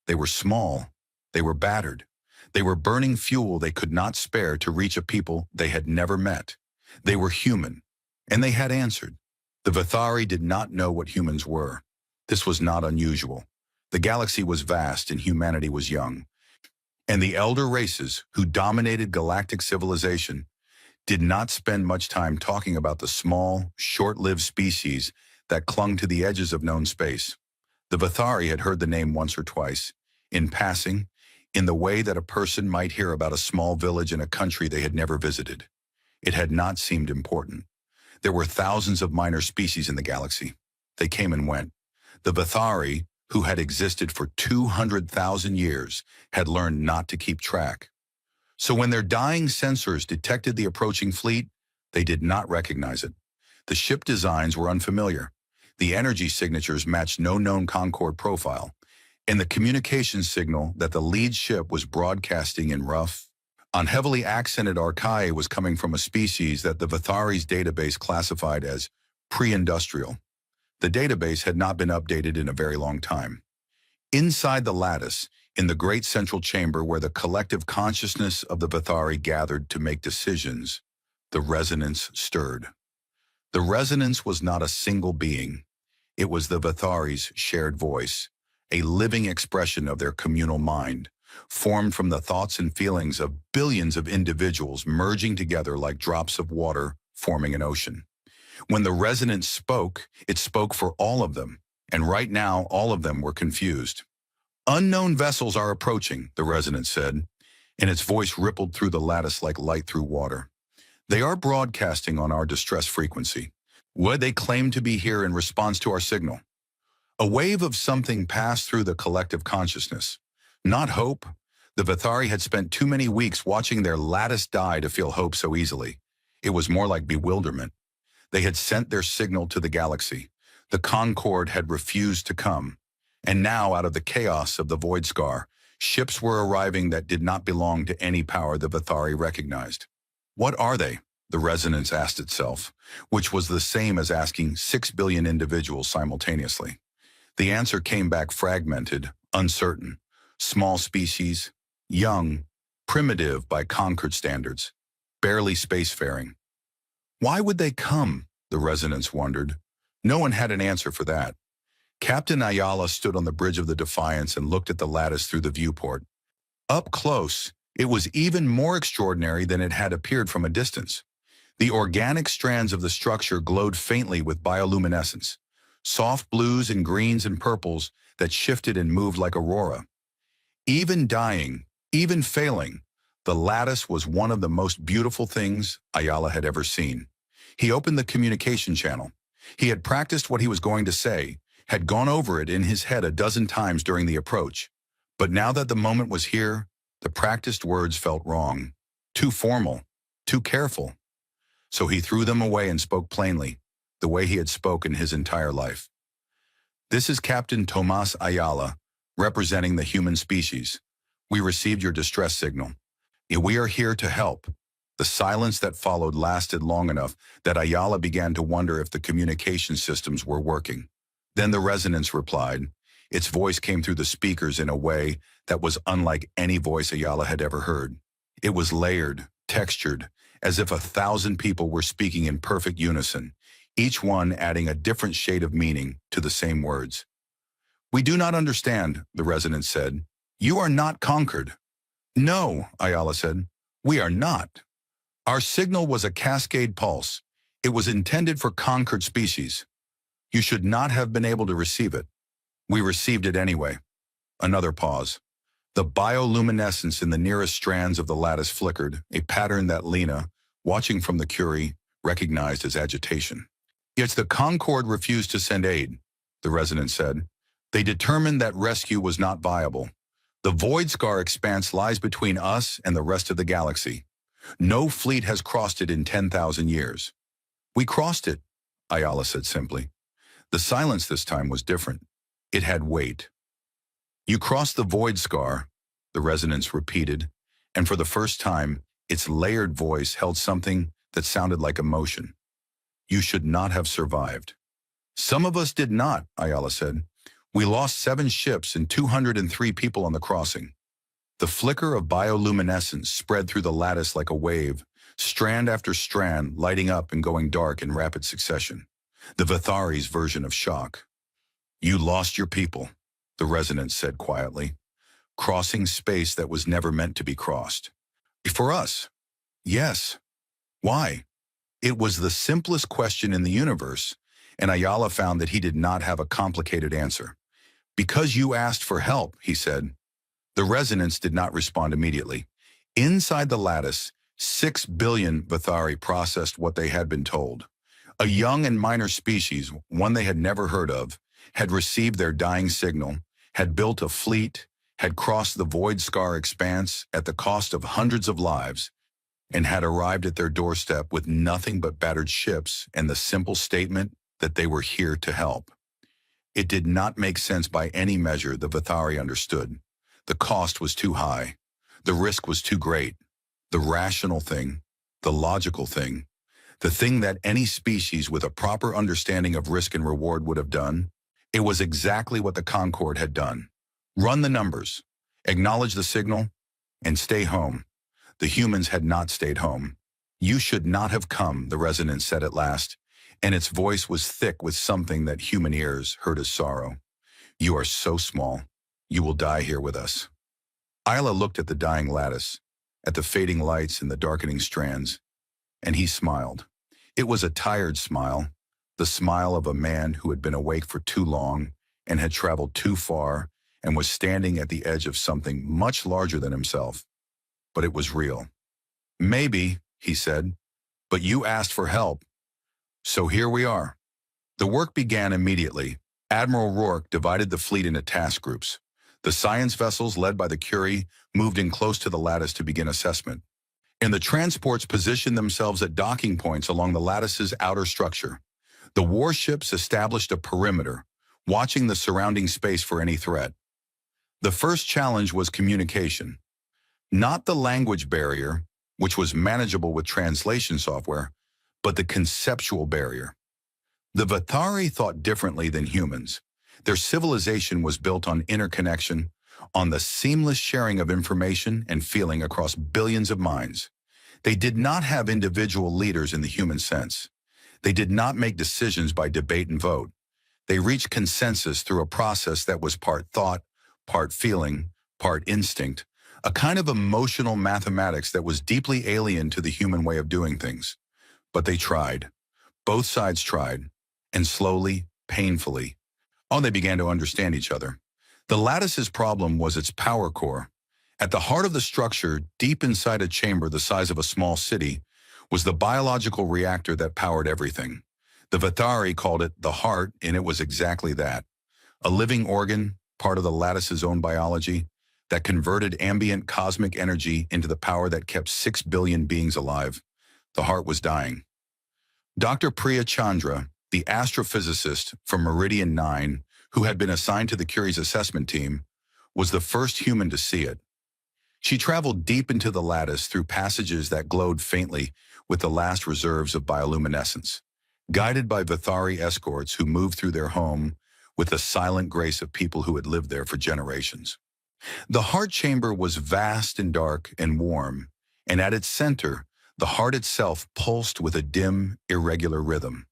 They were small. They were battered. They were burning fuel they could not spare to reach a people they had never met. They were human, and they had answered. The Vithari did not know what humans were. This was not unusual. The galaxy was vast and humanity was young. And the elder races, who dominated galactic civilization, did not spend much time talking about the small, short-lived species that clung to the edges of known space. The Vithari had heard the name once or twice, in passing, in the way that a person might hear about a small village in a country they had never visited. It had not seemed important. There were thousands of minor species in the galaxy. They came and went. The Vithari, who had existed for 200,000 years, had learned not to keep track. So when their dying sensors detected the approaching fleet, they did not recognize it. The ship designs were unfamiliar. The energy signatures matched no known Concord profile, and the communication signal that the lead ship was broadcasting in rough, on heavily accented archae was coming from a species that the Vithari's database classified as pre-industrial. The database had not been updated in a very long time. Inside the lattice, in the great central chamber where the collective consciousness of the Vithari gathered to make decisions, the resonance stirred. The resonance was not a single being. It was the Vithari's shared voice, a living expression of their communal mind, formed from the thoughts and feelings of billions of individuals merging together like drops of water forming an ocean. When the resonance spoke, it spoke for all of them, and right now all of them were confused. "Unknown vessels are approaching," the resonance said, and its voice rippled through the lattice like light through water. "They are broadcasting on our distress frequency. Would they claim to be here in response to our signal?" A wave of something passed through the collective consciousness. Not hope. The Vithari had spent too many weeks watching their lattice die to feel hope so easily. It was more like bewilderment. They had sent their signal to the galaxy. The Concord had refused to come. And now, out of the chaos of the Void Scar, ships were arriving that did not belong to any power the Vithari recognized. What are they? The resonance asked itself, which was the same as asking 6 billion individuals simultaneously. The answer came back fragmented, uncertain. Small species, young, primitive by Concord standards, barely spacefaring. Why would they come? The resonance wondered. No one had an answer for that. Captain Ayala stood on the bridge of the Defiance and looked at the lattice through the viewport. Up close, it was even more extraordinary than it had appeared from a distance. The organic strands of the structure glowed faintly with bioluminescence, soft blues and greens and purples that shifted and moved like aurora. Even dying, even failing, the lattice was one of the most beautiful things Ayala had ever seen. He opened the communication channel. He had practiced what he was going to say, had gone over it in his head a dozen times during the approach. But now that the moment was here, the practiced words felt wrong, too formal, too careful. So he threw them away and spoke plainly, the way he had spoken his entire life. "This is Captain Tomas Ayala, representing the human species. We received your distress signal. We are here to help." The silence that followed lasted long enough that Ayala began to wonder if the communication systems were working. Then the resonance replied. Its voice came through the speakers in a way that was unlike any voice Ayala had ever heard. It was layered, textured, as if 1,000 people were speaking in perfect unison, each one adding a different shade of meaning to the same words. "We do not understand," the resonance said. "You are not conquered." "No," Ayala said, "we are not. Our signal was a cascade pulse. It was intended for conquered species. You should not have been able to receive it. We received it anyway." Another pause. The bioluminescence in the nearest strands of the lattice flickered, a pattern that Lena, watching from the Curie, recognized as agitation. "Yet the Concord refused to send aid," the resonance said. "They determined that rescue was not viable. The Void Scar expanse lies between us and the rest of the galaxy. No fleet has crossed it in 10,000 years. We crossed it," Ayala said simply. The silence this time was different. It had weight. "You crossed the Void Scar," the resonance repeated, and for the first time, its layered voice held something that sounded like emotion. "You should not have survived." "Some of us did not," Ayala said. "We lost 7 ships and 203 people on the crossing." The flicker of bioluminescence spread through the lattice like a wave, strand after strand lighting up and going dark in rapid succession. The Vithari's version of shock. "You lost your people," the resonance said quietly, "crossing space that was never meant to be crossed." "For us?" "Yes." "Why?" It was the simplest question in the universe, and Ayala found that he did not have a complicated answer. "Because you asked for help," he said. The resonance did not respond immediately. Inside the lattice, 6 billion Vithari processed what they had been told. A young and minor species, one they had never heard of, had received their dying signal, had built a fleet, had crossed the Void Scar expanse at the cost of hundreds of lives, and had arrived at their doorstep with nothing but battered ships and the simple statement that they were here to help. It did not make sense by any measure the Vithari understood. The cost was too high. The risk was too great. The rational thing, the logical thing, the thing that any species with a proper understanding of risk and reward would have done, it was exactly what the Concord had done. Run the numbers, acknowledge the signal, and stay home. The humans had not stayed home. "You should not have come," the resonance said at last, and its voice was thick with something that human ears heard as sorrow. You are so small. You will die here with us. Isla looked at the dying lattice, at the fading lights and the darkening strands, and he smiled. It was a tired smile, the smile of a man who had been awake for too long and had traveled too far and was standing at the edge of something much larger than himself. But it was real. Maybe, he said, but you asked for help. So here we are. The work began immediately. Admiral Rourke divided the fleet into task groups. The science vessels, led by the Curie, moved in close to the lattice to begin assessment. And the transports positioned themselves at docking points along the lattice's outer structure. The warships established a perimeter, watching the surrounding space for any threat. The first challenge was communication. Not the language barrier, which was manageable with translation software, but the conceptual barrier. The Vathari thought differently than humans. Their civilization was built on interconnection, on the seamless sharing of information and feeling across billions of minds. They did not have individual leaders in the human sense. They did not make decisions by debate and vote. They reached consensus through a process that was part thought, part feeling, part instinct, a kind of emotional mathematics that was deeply alien to the human way of doing things. But they tried. Both sides tried, and slowly, painfully, they began to understand each other. The lattice's problem was its power core. At the heart of the structure, deep inside a chamber the size of a small city, was the biological reactor that powered everything. The Vathari called it the heart, and it was exactly that. A living organ, part of the lattice's own biology, that converted ambient cosmic energy into the power that kept 6 billion beings alive. The heart was dying. Dr. Priya Chandra, the astrophysicist from Meridian 9, who had been assigned to the Curie's assessment team, was the first human to see it. She traveled deep into the lattice through passages that glowed faintly with the last reserves of bioluminescence, guided by Vathari escorts who moved through their home with the silent grace of people who had lived there for generations. The heart chamber was vast and dark and warm, and at its center, the heart itself pulsed with a dim, irregular rhythm.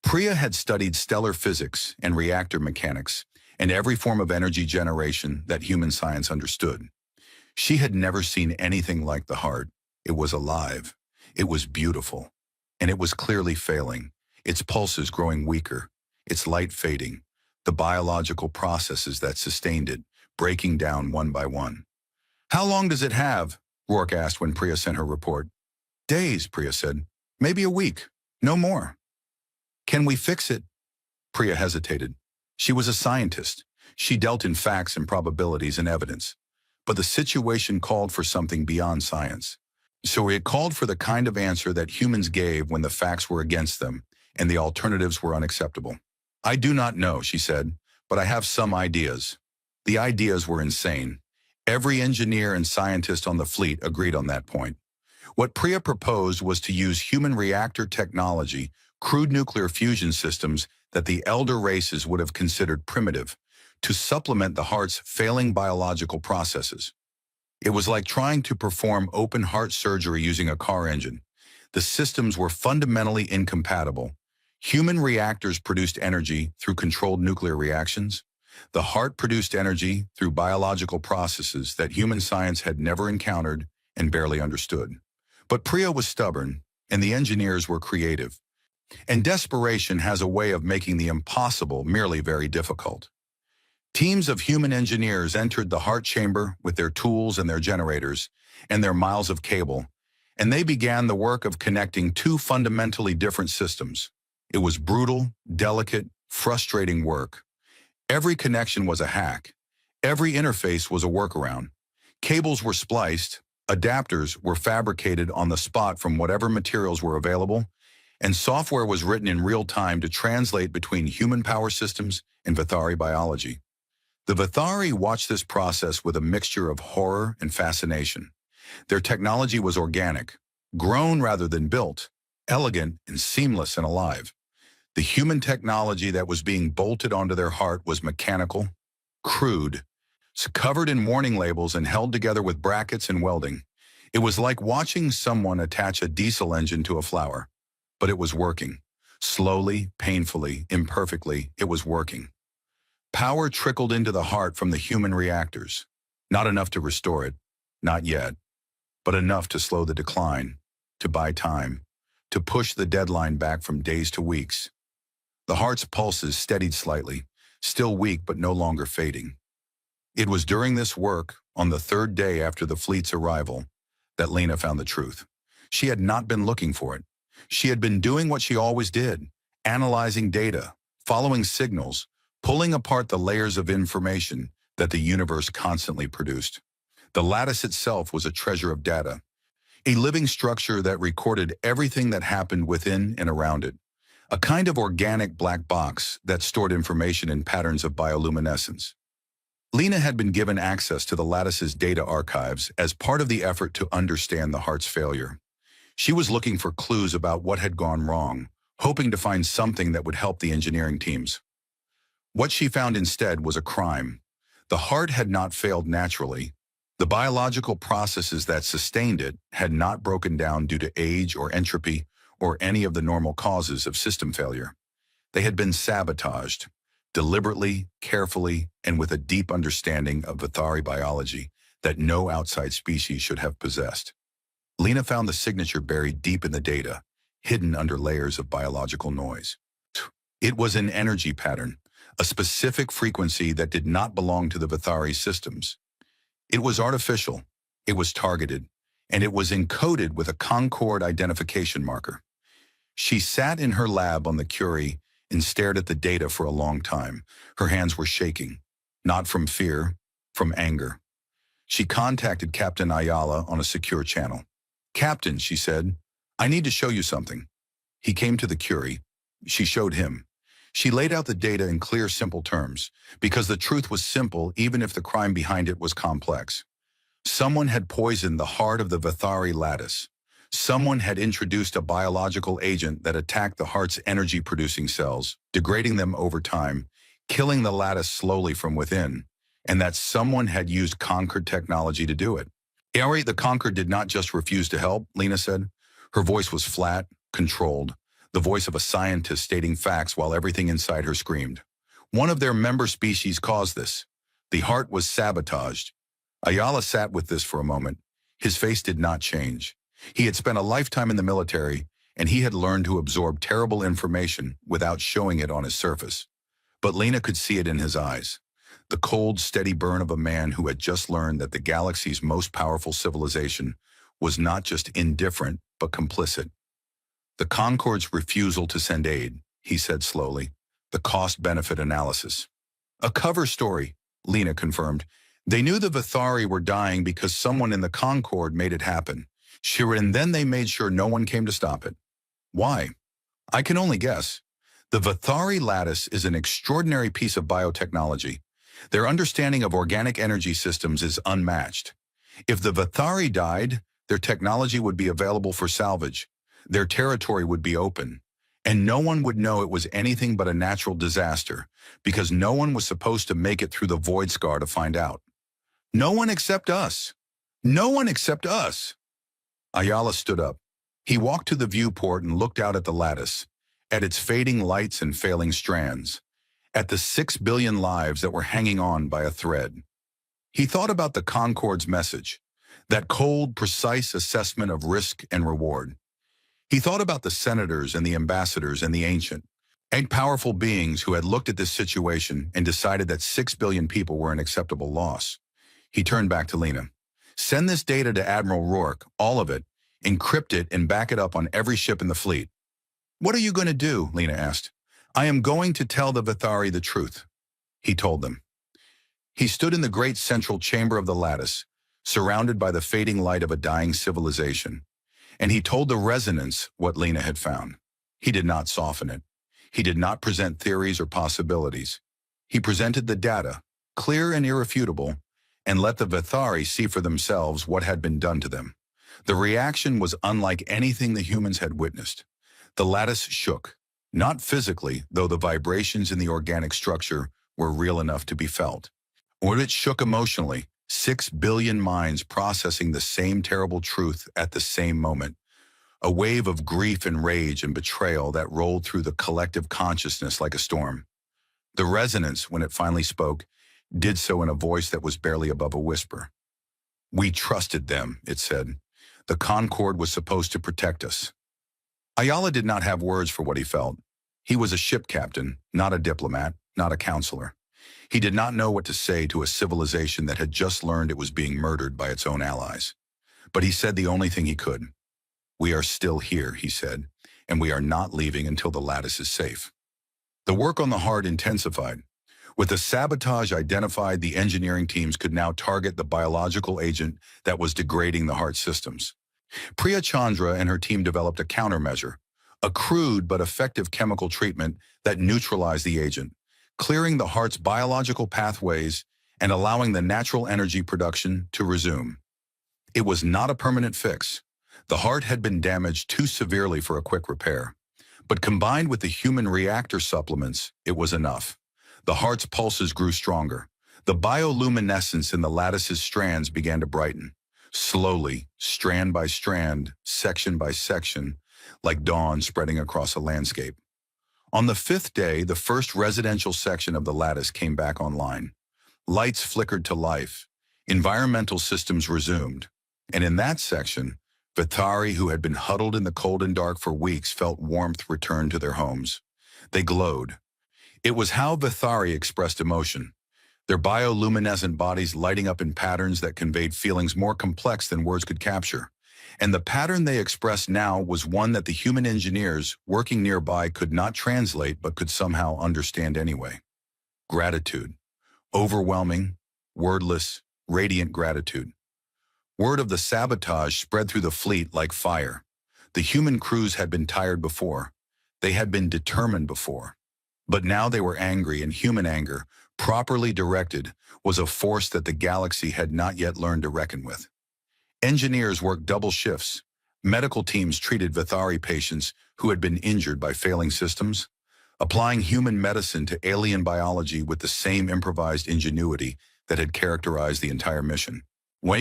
Priya had studied stellar physics and reactor mechanics and every form of energy generation that human science understood. She had never seen anything like the heart. It was alive. It was beautiful. And it was clearly failing, its pulses growing weaker, its light fading, the biological processes that sustained it breaking down one by one. How long does it have? Rourke asked when Priya sent her report. Days, Priya said. Maybe a week. No more. Can we fix it? Priya hesitated. She was a scientist. She dealt in facts and probabilities and evidence. But the situation called for something beyond science. So it called for the kind of answer that humans gave when the facts were against them and the alternatives were unacceptable. I do not know, she said, but I have some ideas. The ideas were insane. Every engineer and scientist on the fleet agreed on that point. What Priya proposed was to use human reactor technology, crude nuclear fusion systems that the elder races would have considered primitive, to supplement the heart's failing biological processes. It was like trying to perform open heart surgery using a car engine. The systems were fundamentally incompatible. Human reactors produced energy through controlled nuclear reactions. The heart produced energy through biological processes that human science had never encountered and barely understood. But Priya was stubborn, and the engineers were creative. And desperation has a way of making the impossible merely very difficult. Teams of human engineers entered the heart chamber with their tools and their generators and their miles of cable, and they began the work of connecting two fundamentally different systems. It was brutal, delicate, frustrating work. Every connection was a hack. Every interface was a workaround. Cables were spliced, adapters were fabricated on the spot from whatever materials were available, and software was written in real time to translate between human power systems and Vathari biology. The Vathari watched this process with a mixture of horror and fascination. Their technology was organic, grown rather than built, elegant and seamless and alive. The human technology that was being bolted onto their heart was mechanical, crude, covered in warning labels and held together with brackets and welding. It was like watching someone attach a diesel engine to a flower. But it was working. Slowly, painfully, imperfectly, it was working. Power trickled into the heart from the human reactors. Not enough to restore it, not yet, but enough to slow the decline, to buy time, to push the deadline back from days to weeks. The heart's pulses steadied slightly, still weak but no longer fading. It was during this work, on the third day after the fleet's arrival, that Lena found the truth. She had not been looking for it. She had been doing what she always did, analyzing data, following signals, pulling apart the layers of information that the universe constantly produced. The lattice itself was a treasure of data, a living structure that recorded everything that happened within and around it, a kind of organic black box that stored information in patterns of bioluminescence. Lena had been given access to the lattice's data archives as part of the effort to understand the heart's failure. She was looking for clues about what had gone wrong, hoping to find something that would help the engineering teams. What she found instead was a crime. The heart had not failed naturally. The biological processes that sustained it had not broken down due to age or entropy or any of the normal causes of system failure. They had been sabotaged, deliberately, carefully, and with a deep understanding of Vithari biology that no outside species should have possessed. Lena found the signature buried deep in the data, hidden under layers of biological noise. It was an energy pattern, a specific frequency that did not belong to the Vithari systems. It was artificial, it was targeted, and it was encoded with a Concord identification marker. She sat in her lab on the Curie and stared at the data for a long time. Her hands were shaking, not from fear, from anger. She contacted Captain Ayala on a secure channel. "Captain," she said, "I need to show you something." He came to the Curie. She showed him. She laid out the data in clear, simple terms, because the truth was simple even if the crime behind it was complex. Someone had poisoned the heart of the Vithari lattice. Someone had introduced a biological agent that attacked the heart's energy-producing cells, degrading them over time, killing the lattice slowly from within, and that someone had used Concord technology to do it. Ari, the Concord did not just refuse to help, Lena said. Her voice was flat, controlled, the voice of a scientist stating facts while everything inside her screamed. One of their member species caused this. The heart was sabotaged. Ayala sat with this for a moment. His face did not change. He had spent a lifetime in the military, and he had learned to absorb terrible information without showing it on his surface. But Lena could see it in his eyes. The cold, steady burn of a man who had just learned that the galaxy's most powerful civilization was not just indifferent, but complicit. "The Concord's refusal to send aid," he said slowly. "The cost-benefit analysis." "A cover story," Lena confirmed. "They knew the Vithari were dying because someone in the Concord made it happen. And then they made sure no one came to stop it." "Why?" "I can only guess. The Vithari lattice is an extraordinary piece of biotechnology. Their understanding of organic energy systems is unmatched. If the Vithari died, their technology would be available for salvage. Their territory would be open. And no one would know it was anything but a natural disaster, because no one was supposed to make it through the void scar to find out. No one except us. No one except us." Ayala stood up. He walked to the viewport and looked out at the lattice, at its fading lights and failing strands, at the 6 billion lives that were hanging on by a thread. He thought about the Concord's message, that cold, precise assessment of risk and reward. He thought about the senators and the ambassadors and the ancient, 8 powerful beings who had looked at this situation and decided that 6 billion people were an acceptable loss. He turned back to Lena. "Send this data to Admiral Rourke, all of it, encrypt it, and back it up on every ship in the fleet." "What are you going to do?" Lena asked. "I am going to tell the Vithari the truth," he told them. He stood in the great central chamber of the lattice, surrounded by the fading light of a dying civilization, and he told the resonance what Lena had found. He did not soften it. He did not present theories or possibilities. He presented the data, clear and irrefutable, and let the Vithari see for themselves what had been done to them. The reaction was unlike anything the humans had witnessed. The lattice shook, not physically, though the vibrations in the organic structure were real enough to be felt. Or it shook emotionally, 6 billion minds processing the same terrible truth at the same moment. A wave of grief and rage and betrayal that rolled through the collective consciousness like a storm. The resonance, when it finally spoke, did so in a voice that was barely above a whisper. "We trusted them," it said. "The Concorde was supposed to protect us." Ayala did not have words for what he felt. He was a ship captain, not a diplomat, not a counselor. He did not know what to say to a civilization that had just learned it was being murdered by its own allies. But he said the only thing he could. "We are still here," he said, "and we are not leaving until the lattice is safe." The work on the heart intensified. With the sabotage identified, the engineering teams could now target the biological agent that was degrading the heart systems. Priya Chandra and her team developed a countermeasure, a crude but effective chemical treatment that neutralized the agent, clearing the heart's biological pathways and allowing the natural energy production to resume. It was not a permanent fix. The heart had been damaged too severely for a quick repair. But combined with the human reactor supplements, it was enough. The heart's pulses grew stronger. The bioluminescence in the lattice's strands began to brighten. Slowly, strand by strand, section by section, like dawn spreading across a landscape. On the fifth day, the first residential section of the lattice came back online. Lights flickered to life. Environmental systems resumed. And in that section, Vithari, who had been huddled in the cold and dark for weeks, felt warmth return to their homes. They glowed. It was how Vithari expressed emotion, their bioluminescent bodies lighting up in patterns that conveyed feelings more complex than words could capture. And the pattern they expressed now was one that the human engineers working nearby could not translate but could somehow understand anyway. Gratitude. Overwhelming, wordless, radiant gratitude. Word of the sabotage spread through the fleet like fire. The human crews had been tired before. They had been determined before. But now they were angry, and human anger, properly directed, was a force that the galaxy had not yet learned to reckon with. Engineers worked double shifts. Medical teams treated Vithari patients who had been injured by failing systems, applying human medicine to alien biology with the same improvised ingenuity that had characterized the entire mission.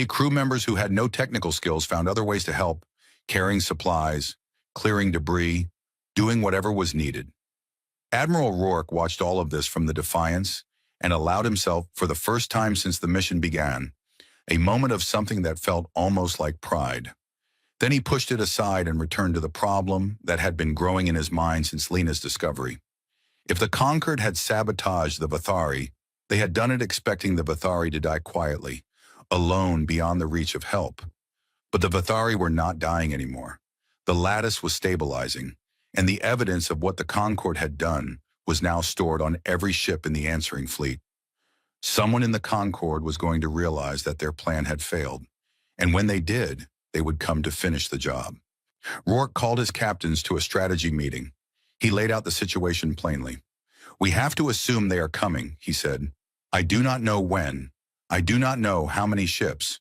Crew members who had no technical skills found other ways to help, carrying supplies, clearing debris, doing whatever was needed. Admiral Rourke watched all of this from the Defiance and allowed himself, for the first time since the mission began, a moment of something that felt almost like pride. Then he pushed it aside and returned to the problem that had been growing in his mind since Lena's discovery. If the Concorde had sabotaged the Vithari, they had done it expecting the Vithari to die quietly, alone beyond the reach of help. But the Vithari were not dying anymore. The lattice was stabilizing, and the evidence of what the Concorde had done was now stored on every ship in the answering fleet. Someone in the Concorde was going to realize that their plan had failed, and when they did, they would come to finish the job. Rourke called his captains to a strategy meeting. He laid out the situation plainly. "We have to assume they are coming," he said. "I do not know when. I do not know how many ships,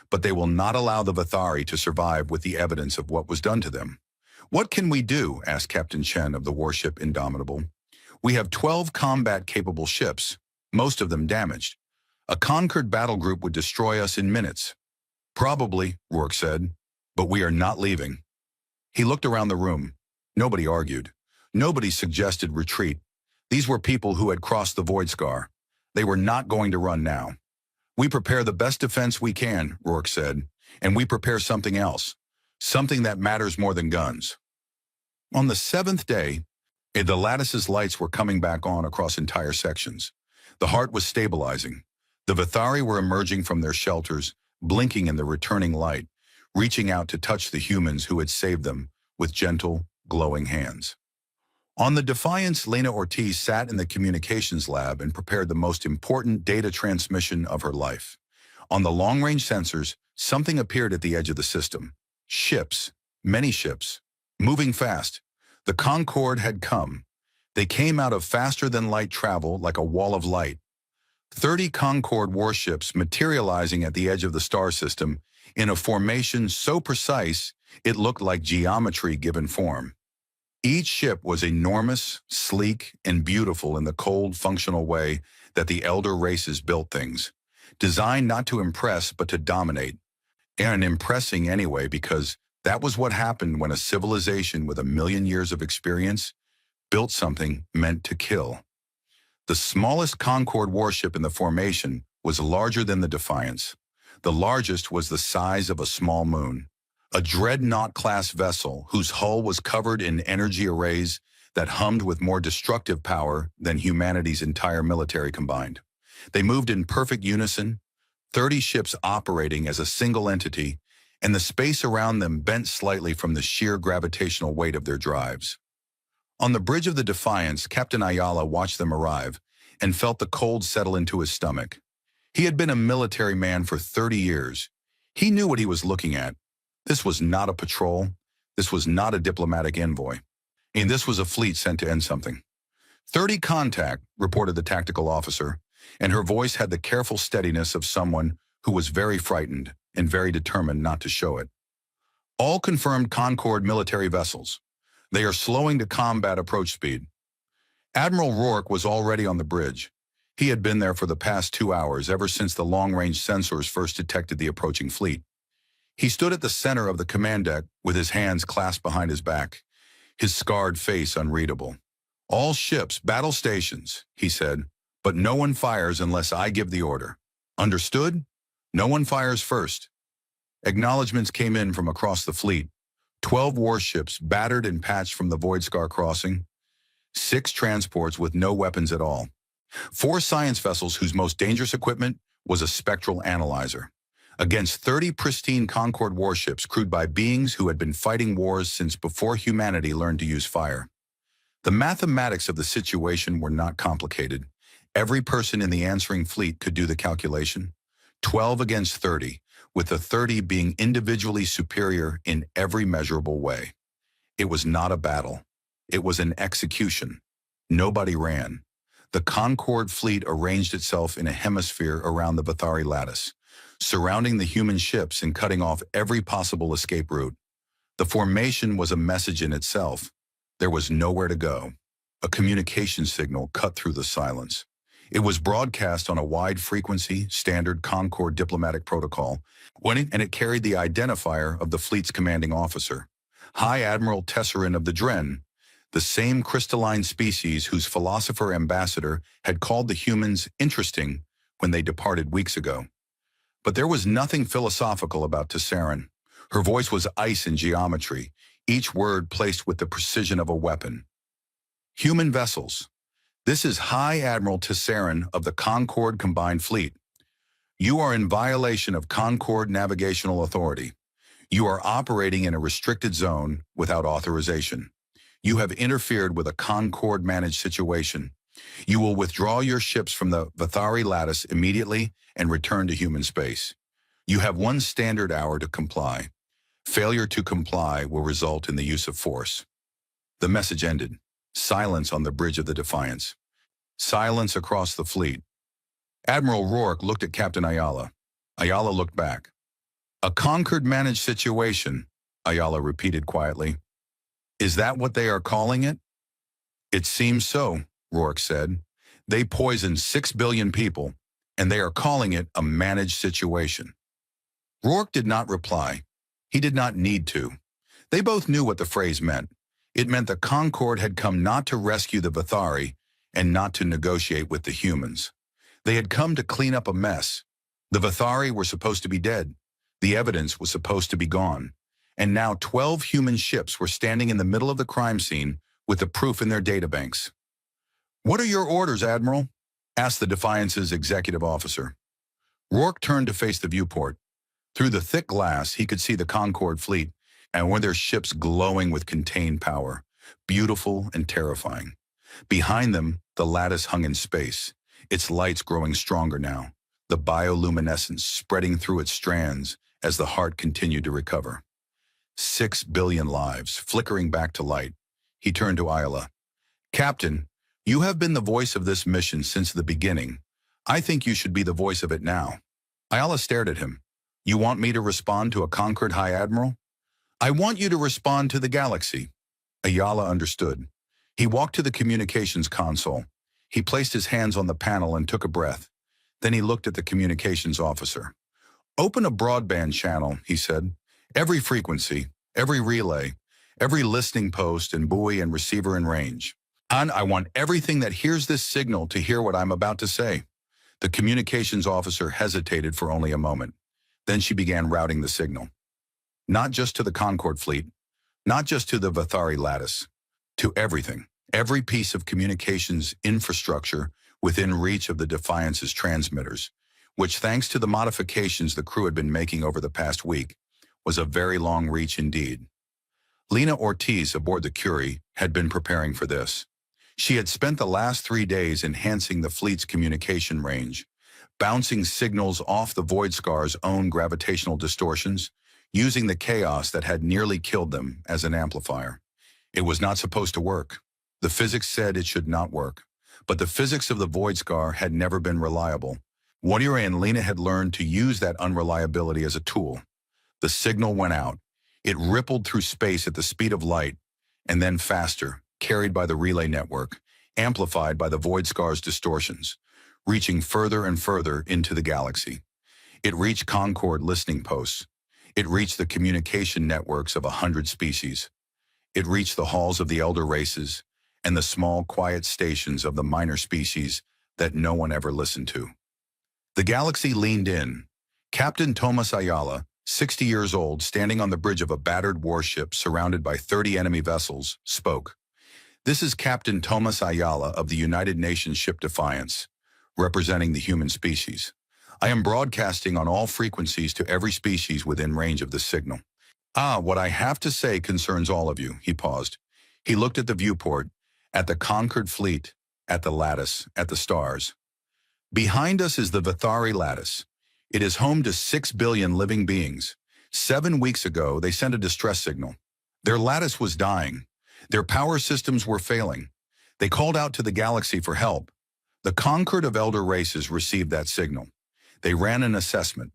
but they will not allow the Vithari to survive with the evidence of what was done to them." "What can we do?" asked Captain Chen of the warship Indomitable. "We have 12 combat-capable ships, most of them damaged. A Concorde battle group would destroy us in minutes." "Probably," Rourke said, "but we are not leaving." He looked around the room. Nobody argued. Nobody suggested retreat. These were people who had crossed the Void Scar. They were not going to run now. "We prepare the best defense we can," Rourke said, "and we prepare something else, something that matters more than guns." On the seventh day, the lattice's lights were coming back on across entire sections. The heart was stabilizing. The Vithari were emerging from their shelters, blinking in the returning light, reaching out to touch the humans who had saved them with gentle, glowing hands. On the Defiance, Lena Ortiz sat in the communications lab and prepared the most important data transmission of her life. On the long-range sensors, something appeared at the edge of the system. Ships, many ships, moving fast. The Concorde had come. They came out of faster-than-light travel like a wall of light. 30 Concorde warships materializing at the edge of the star system in a formation so precise it looked like geometry given form. Each ship was enormous, sleek, and beautiful in the cold, functional way that the elder races built things, designed not to impress but to dominate, and impressing anyway because that was what happened when a civilization with 1 million years of experience built something meant to kill. The smallest Concorde warship in the formation was larger than the Defiance. The largest was the size of a small moon. A dreadnought-class vessel whose hull was covered in energy arrays that hummed with more destructive power than humanity's entire military combined. They moved in perfect unison, 30 ships operating as a single entity, and the space around them bent slightly from the sheer gravitational weight of their drives. On the bridge of the Defiance, Captain Ayala watched them arrive and felt the cold settle into his stomach. He had been a military man for 30 years. He knew what he was looking at. This was not a patrol. This was not a diplomatic envoy. And this was a fleet sent to end something. 30 contact, reported the tactical officer, and her voice had the careful steadiness of someone who was very frightened and very determined not to show it. All confirmed Concorde military vessels. They are slowing to combat approach speed. Admiral Rourke was already on the bridge. He had been there for the past 2 hours, ever since the long-range sensors first detected the approaching fleet. He stood at the center of the command deck with his hands clasped behind his back, his scarred face unreadable. "All ships, battle stations," he said, "but no one fires unless I give the order. Understood? No one fires first." Acknowledgements came in from across the fleet. 12 warships battered and patched from the Voidscar crossing, 6 transports with no weapons at all, 4 science vessels whose most dangerous equipment was a spectral analyzer, against 30 pristine Concorde warships crewed by beings who had been fighting wars since before humanity learned to use fire. The mathematics of the situation were not complicated. Every person in the answering fleet could do the calculation. 12 against 30, with the 30 being individually superior in every measurable way. It was not a battle. It was an execution. Nobody ran. The Concorde fleet arranged itself in a hemisphere around the Vathari lattice, surrounding the human ships and cutting off every possible escape route. The formation was a message in itself. There was nowhere to go. A communication signal cut through the silence. It was broadcast on a wide-frequency, standard Concorde diplomatic protocol, and it carried the identifier of the fleet's commanding officer, High Admiral Tesserin of the Dren, the same crystalline species whose philosopher ambassador had called the humans interesting when they departed weeks ago. But there was nothing philosophical about Tesserin. Her voice was ice in geometry, each word placed with the precision of a weapon. "Human vessels. This is High Admiral Tesserin of the Concorde Combined Fleet. You are in violation of Concorde Navigational Authority. You are operating in a restricted zone without authorization. You have interfered with a Concorde-managed situation. You will withdraw your ships from the Vathari lattice immediately and return to human space. You have 1 standard hour to comply. Failure to comply will result in the use of force." The message ended. Silence on the bridge of the Defiance. Silence across the fleet. Admiral Rourke looked at Captain Ayala. Ayala looked back. "A Concorde-managed situation," Ayala repeated quietly. "Is that what they are calling it?" "It seems so," Rourke said. "They poisoned 6 billion people, and they are calling it a managed situation." Rourke did not reply. He did not need to. They both knew what the phrase meant. It meant the Concorde had come not to rescue the Vathari and not to negotiate with the humans. They had come to clean up a mess. The Vathari were supposed to be dead. The evidence was supposed to be gone. And now 12 human ships were standing in the middle of the crime scene with the proof in their databanks. "What are your orders, Admiral?" asked the Defiance's executive officer. Rourke turned to face the viewport. Through the thick glass, he could see the Concorde fleet and one of their ships glowing with contained power, beautiful and terrifying. Behind them, the lattice hung in space, its lights growing stronger now, the bioluminescence spreading through its strands as the heart continued to recover. 6 billion lives, flickering back to light. He turned to Ayala. "Captain, you have been the voice of this mission since the beginning. I think you should be the voice of it now." Ayala stared at him. "You want me to respond to a Concorde High Admiral?" "I want you to respond to the galaxy." Ayala understood. He walked to the communications console. He placed his hands on the panel and took a breath. Then he looked at the communications officer. "Open a broadband channel," he said. "Every frequency, every relay, every listening post and buoy and receiver in range. And I want everything that hears this signal to hear what I'm about to say. The communications officer hesitated for only a moment. Then she began routing the signal. Not just to the Concorde fleet, not just to the Vathari lattice, to everything. Every piece of communications infrastructure within reach of the Defiance's transmitters, which thanks to the modifications the crew had been making over the past week, was a very long reach indeed. Lena Ortiz aboard the Curie had been preparing for this. She had spent the last 3 days enhancing the fleet's communication range, bouncing signals off the Void Scar's own gravitational distortions, using the chaos that had nearly killed them as an amplifier. It was not supposed to work. The physics said it should not work, but the physics of the Void Scar had never been reliable. Warrior and Lena had learned to use that unreliability as a tool. The signal went out. It rippled through space at the speed of light, and then faster, carried by the relay network, amplified by the Void Scar's distortions, reaching further and further into the galaxy. It reached Concorde listening posts. It reached the communication networks of 100 species. It reached the halls of the elder races and the small, quiet stations of the minor species that no one ever listened to. The galaxy leaned in. Captain Thomas Ayala, 60 years old, standing on the bridge of a battered warship surrounded by 30 enemy vessels, spoke. This is Captain Thomas Ayala of the United Nations ship Defiance, representing the human species. I am broadcasting on all frequencies to every species within range of this signal. What I have to say concerns all of you, he paused. He looked at the viewport, at the Concorde fleet, at the lattice, at the stars. Behind us is the Vathari lattice. It is home to 6 billion living beings. 7 weeks ago, they sent a distress signal. Their lattice was dying. Their power systems were failing. They called out to the galaxy for help. The Concorde of elder races received that signal. They ran an assessment.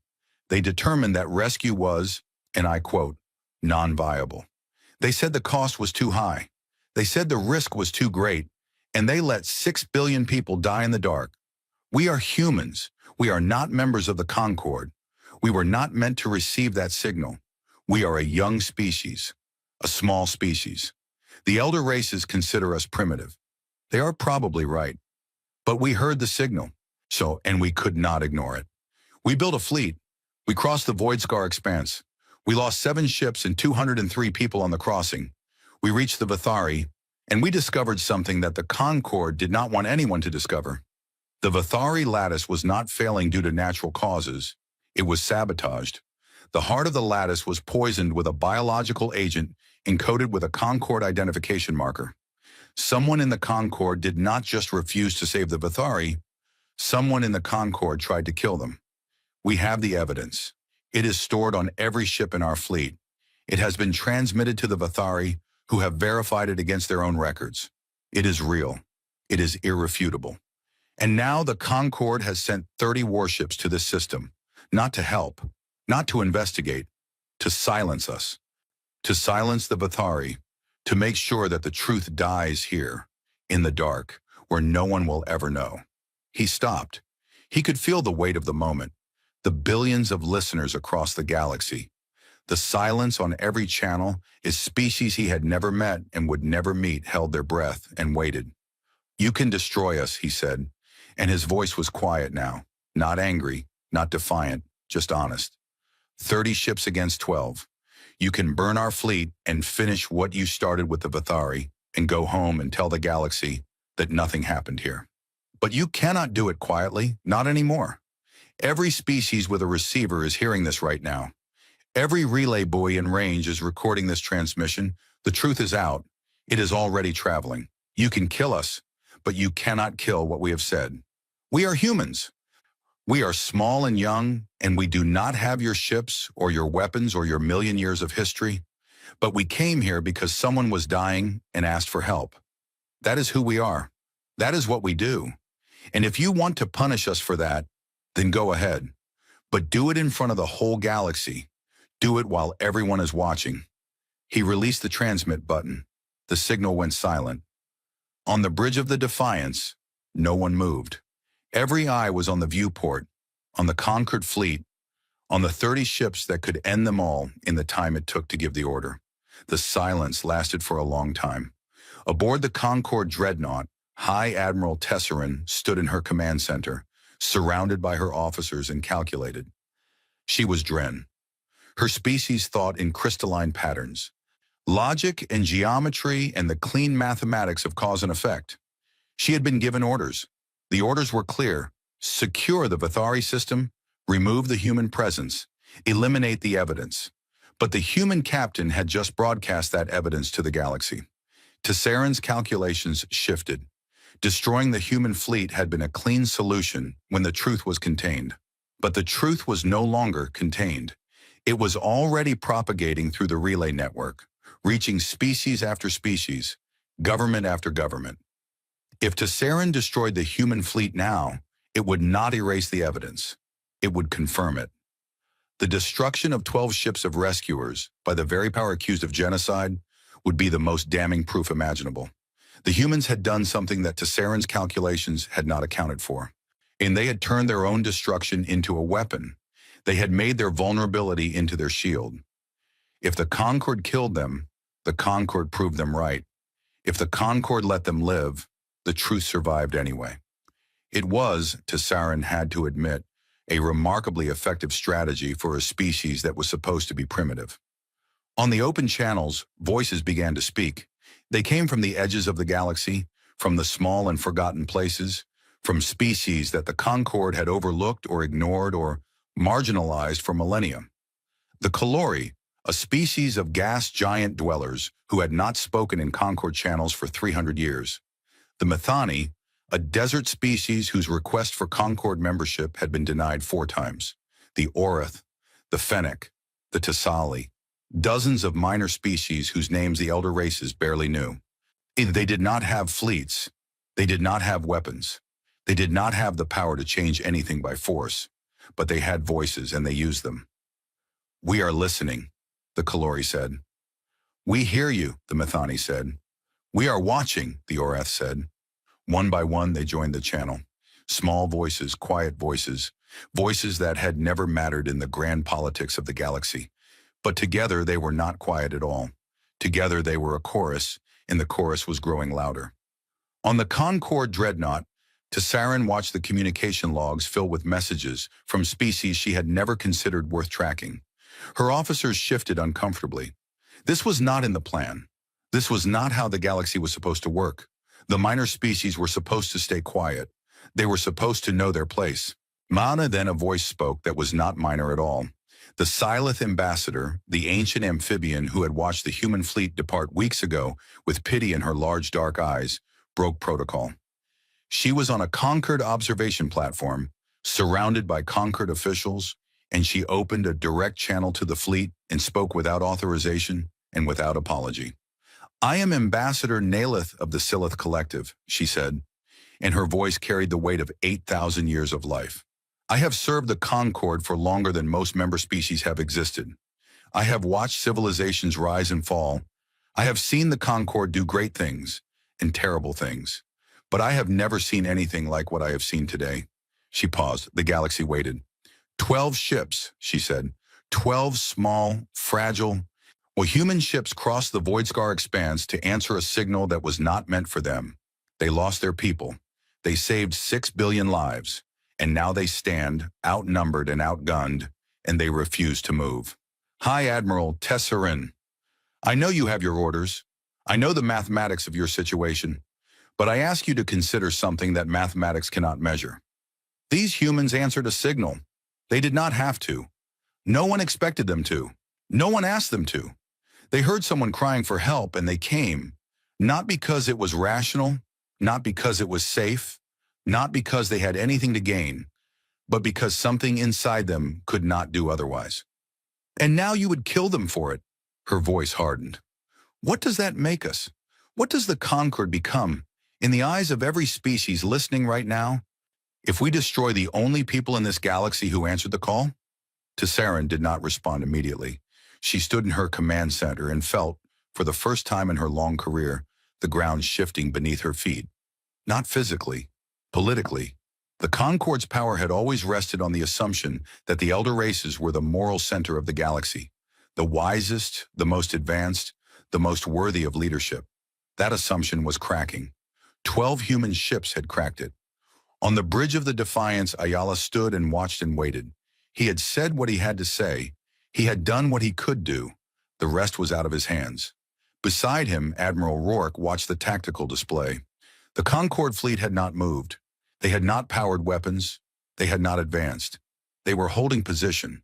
They determined that rescue was, and I quote, non-viable. They said the cost was too high. They said the risk was too great, and they let 6 billion people die in the dark. We are humans. We are not members of the Concorde. We were not meant to receive that signal. We are a young species, a small species. The elder races consider us primitive. They are probably right. But we heard the signal, and we could not ignore it. We built a fleet. We crossed the Void Scar expanse. We lost 7 ships and 203 people on the crossing. We reached the Vathari, and we discovered something that the Concorde did not want anyone to discover. The Vathari lattice was not failing due to natural causes. It was sabotaged. The heart of the lattice was poisoned with a biological agent encoded with a Concorde identification marker. Someone in the Concorde did not just refuse to save the Vathari. Someone in the Concorde tried to kill them. We have the evidence. It is stored on every ship in our fleet. It has been transmitted to the Vathari, who have verified it against their own records. It is real. It is irrefutable. And now the Concorde has sent 30 warships to this system, not to help, not to investigate, to silence us, to silence the Vathari, to make sure that the truth dies here, in the dark, where no one will ever know. He stopped. He could feel the weight of the moment, the billions of listeners across the galaxy. The silence on every channel is species he had never met and would never meet held their breath and waited. You can destroy us, he said, and his voice was quiet now, not angry, not defiant, just honest. 30 ships against 12. You can burn our fleet and finish what you started with the Vathari and go home and tell the galaxy that nothing happened here. But you cannot do it quietly, not anymore. Every species with a receiver is hearing this right now. Every relay buoy in range is recording this transmission. The truth is out. It is already traveling. You can kill us, but you cannot kill what we have said. We are humans. We are small and young, and we do not have your ships or your weapons or your million years of history, but we came here because someone was dying and asked for help. That is who we are. That is what we do. And if you want to punish us for that, then go ahead. But do it in front of the whole galaxy. Do it while everyone is watching. He released the transmit button. The signal went silent. On the bridge of the Defiance, no one moved. Every eye was on the viewport, on the Concorde fleet, on the 30 ships that could end them all in the time it took to give the order. The silence lasted for a long time. Aboard the Concorde dreadnought, High Admiral Tesserin stood in her command center, surrounded by her officers and calculated. She was Dren. Her species thought in crystalline patterns. Logic and geometry and the clean mathematics of cause and effect. She had been given orders. The orders were clear. Secure the Vithari system, remove the human presence, eliminate the evidence. But the human captain had just broadcast that evidence to the galaxy. Tesserin's calculations shifted. Destroying the human fleet had been a clean solution when the truth was contained. But the truth was no longer contained. It was already propagating through the relay network, reaching species after species, government after government. If Tesserin destroyed the human fleet now, it would not erase the evidence. It would confirm it. The destruction of 12 ships of rescuers by the very power accused of genocide would be the most damning proof imaginable. The humans had done something that Tesserin's calculations had not accounted for, and they had turned their own destruction into a weapon. They had made their vulnerability into their shield. If the Concorde killed them, the Concorde proved them right. If the Concorde let them live, the truth survived anyway. It was, Tesserin had to admit, a remarkably effective strategy for a species that was supposed to be primitive. On the open channels, voices began to speak. They came from the edges of the galaxy, from the small and forgotten places, from species that the Concorde had overlooked or ignored or marginalized for millennia. The Calori, a species of gas giant dwellers who had not spoken in Concorde channels for 300 years. The Methani, a desert species whose request for Concorde membership had been denied 4 times. The Orith, the Fennec, the Tessali, dozens of minor species whose names the elder races barely knew. They did not have fleets. They did not have weapons. They did not have the power to change anything by force, but they had voices and they used them. "We are listening," the Calori said. "We hear you," the Methani said. "We are watching," the Oreth said. One by one, they joined the channel. Small voices, quiet voices, voices that had never mattered in the grand politics of the galaxy. But together, they were not quiet at all. Together, they were a chorus, and the chorus was growing louder. On the Concorde dreadnought, Tesserin watched the communication logs fill with messages from species she had never considered worth tracking. Her officers shifted uncomfortably. This was not in the plan. This was not how the galaxy was supposed to work. The minor species were supposed to stay quiet. They were supposed to know their place. Mana, then a voice spoke that was not minor at all. The Silith ambassador, the ancient amphibian who had watched the human fleet depart weeks ago with pity in her large dark eyes, broke protocol. She was on a Concorde observation platform, surrounded by Concorde officials, and she opened a direct channel to the fleet and spoke without authorization and without apology. "I am Ambassador Nalith of the Silith Collective," she said, and her voice carried the weight of 8,000 years of life. "I have served the Concorde for longer than most member species have existed. I have watched civilizations rise and fall. I have seen the Concorde do great things and terrible things, but I have never seen anything like what I have seen today." She paused. The galaxy waited. 12 ships, she said. 12 small, fragile. Well, human ships crossed the Voidscar expanse to answer a signal that was not meant for them. They lost their people. They saved 6 billion lives. And now they stand, outnumbered and outgunned, and they refuse to move. "High Admiral Tesserin, I know you have your orders. I know the mathematics of your situation. But I ask you to consider something that mathematics cannot measure. These humans answered a signal. They did not have to. No one expected them to. No one asked them to. They heard someone crying for help and they came, not because it was rational, not because it was safe, not because they had anything to gain, but because something inside them could not do otherwise. And now you would kill them for it." Her voice hardened. "What does that make us? What does the Concorde become in the eyes of every species listening right now? If we destroy the only people in this galaxy who answered the call?" Tesserin did not respond immediately. She stood in her command center and felt, for the first time in her long career, the ground shifting beneath her feet. Not physically, politically. The Concorde's power had always rested on the assumption that the elder races were the moral center of the galaxy, the wisest, the most advanced, the most worthy of leadership. That assumption was cracking. 12 human ships had cracked it. On the bridge of the Defiance, Ayala stood and watched and waited. He had said what he had to say. He had done what he could do. The rest was out of his hands. Beside him, Admiral Rourke watched the tactical display. The Concorde fleet had not moved. They had not powered weapons. They had not advanced. They were holding position.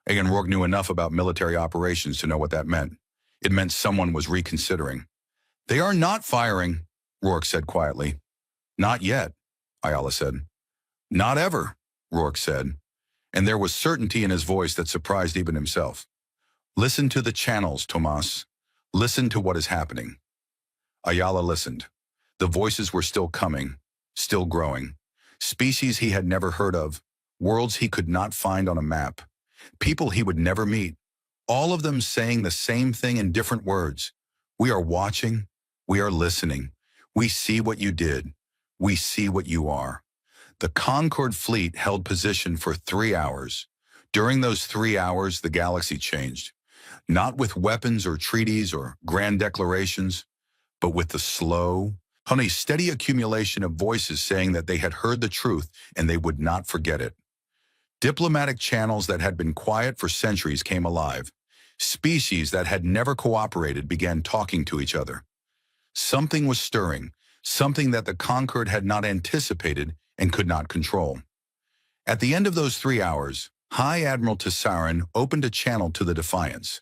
Again, Rourke knew enough about military operations to know what that meant. It meant someone was reconsidering. "They are not firing," Rourke said quietly. "Not yet," Ayala said. "Not ever," Rourke said, and there was certainty in his voice that surprised even himself. "Listen to the channels, Tomas. Listen to what is happening." Ayala listened. The voices were still coming, still growing. Species he had never heard of, worlds he could not find on a map, people he would never meet, all of them saying the same thing in different words. "We are watching. We are listening. We see what you did. We see what you are." The Concorde fleet held position for 3 hours. During those 3 hours, the galaxy changed. Not with weapons or treaties or grand declarations, but with the slow, steady accumulation of voices saying that they had heard the truth and they would not forget it. Diplomatic channels that had been quiet for centuries came alive. Species that had never cooperated began talking to each other. Something was stirring, something that the Concorde had not anticipated and could not control. At the end of those 3 hours, High Admiral Tessarin opened a channel to the Defiance.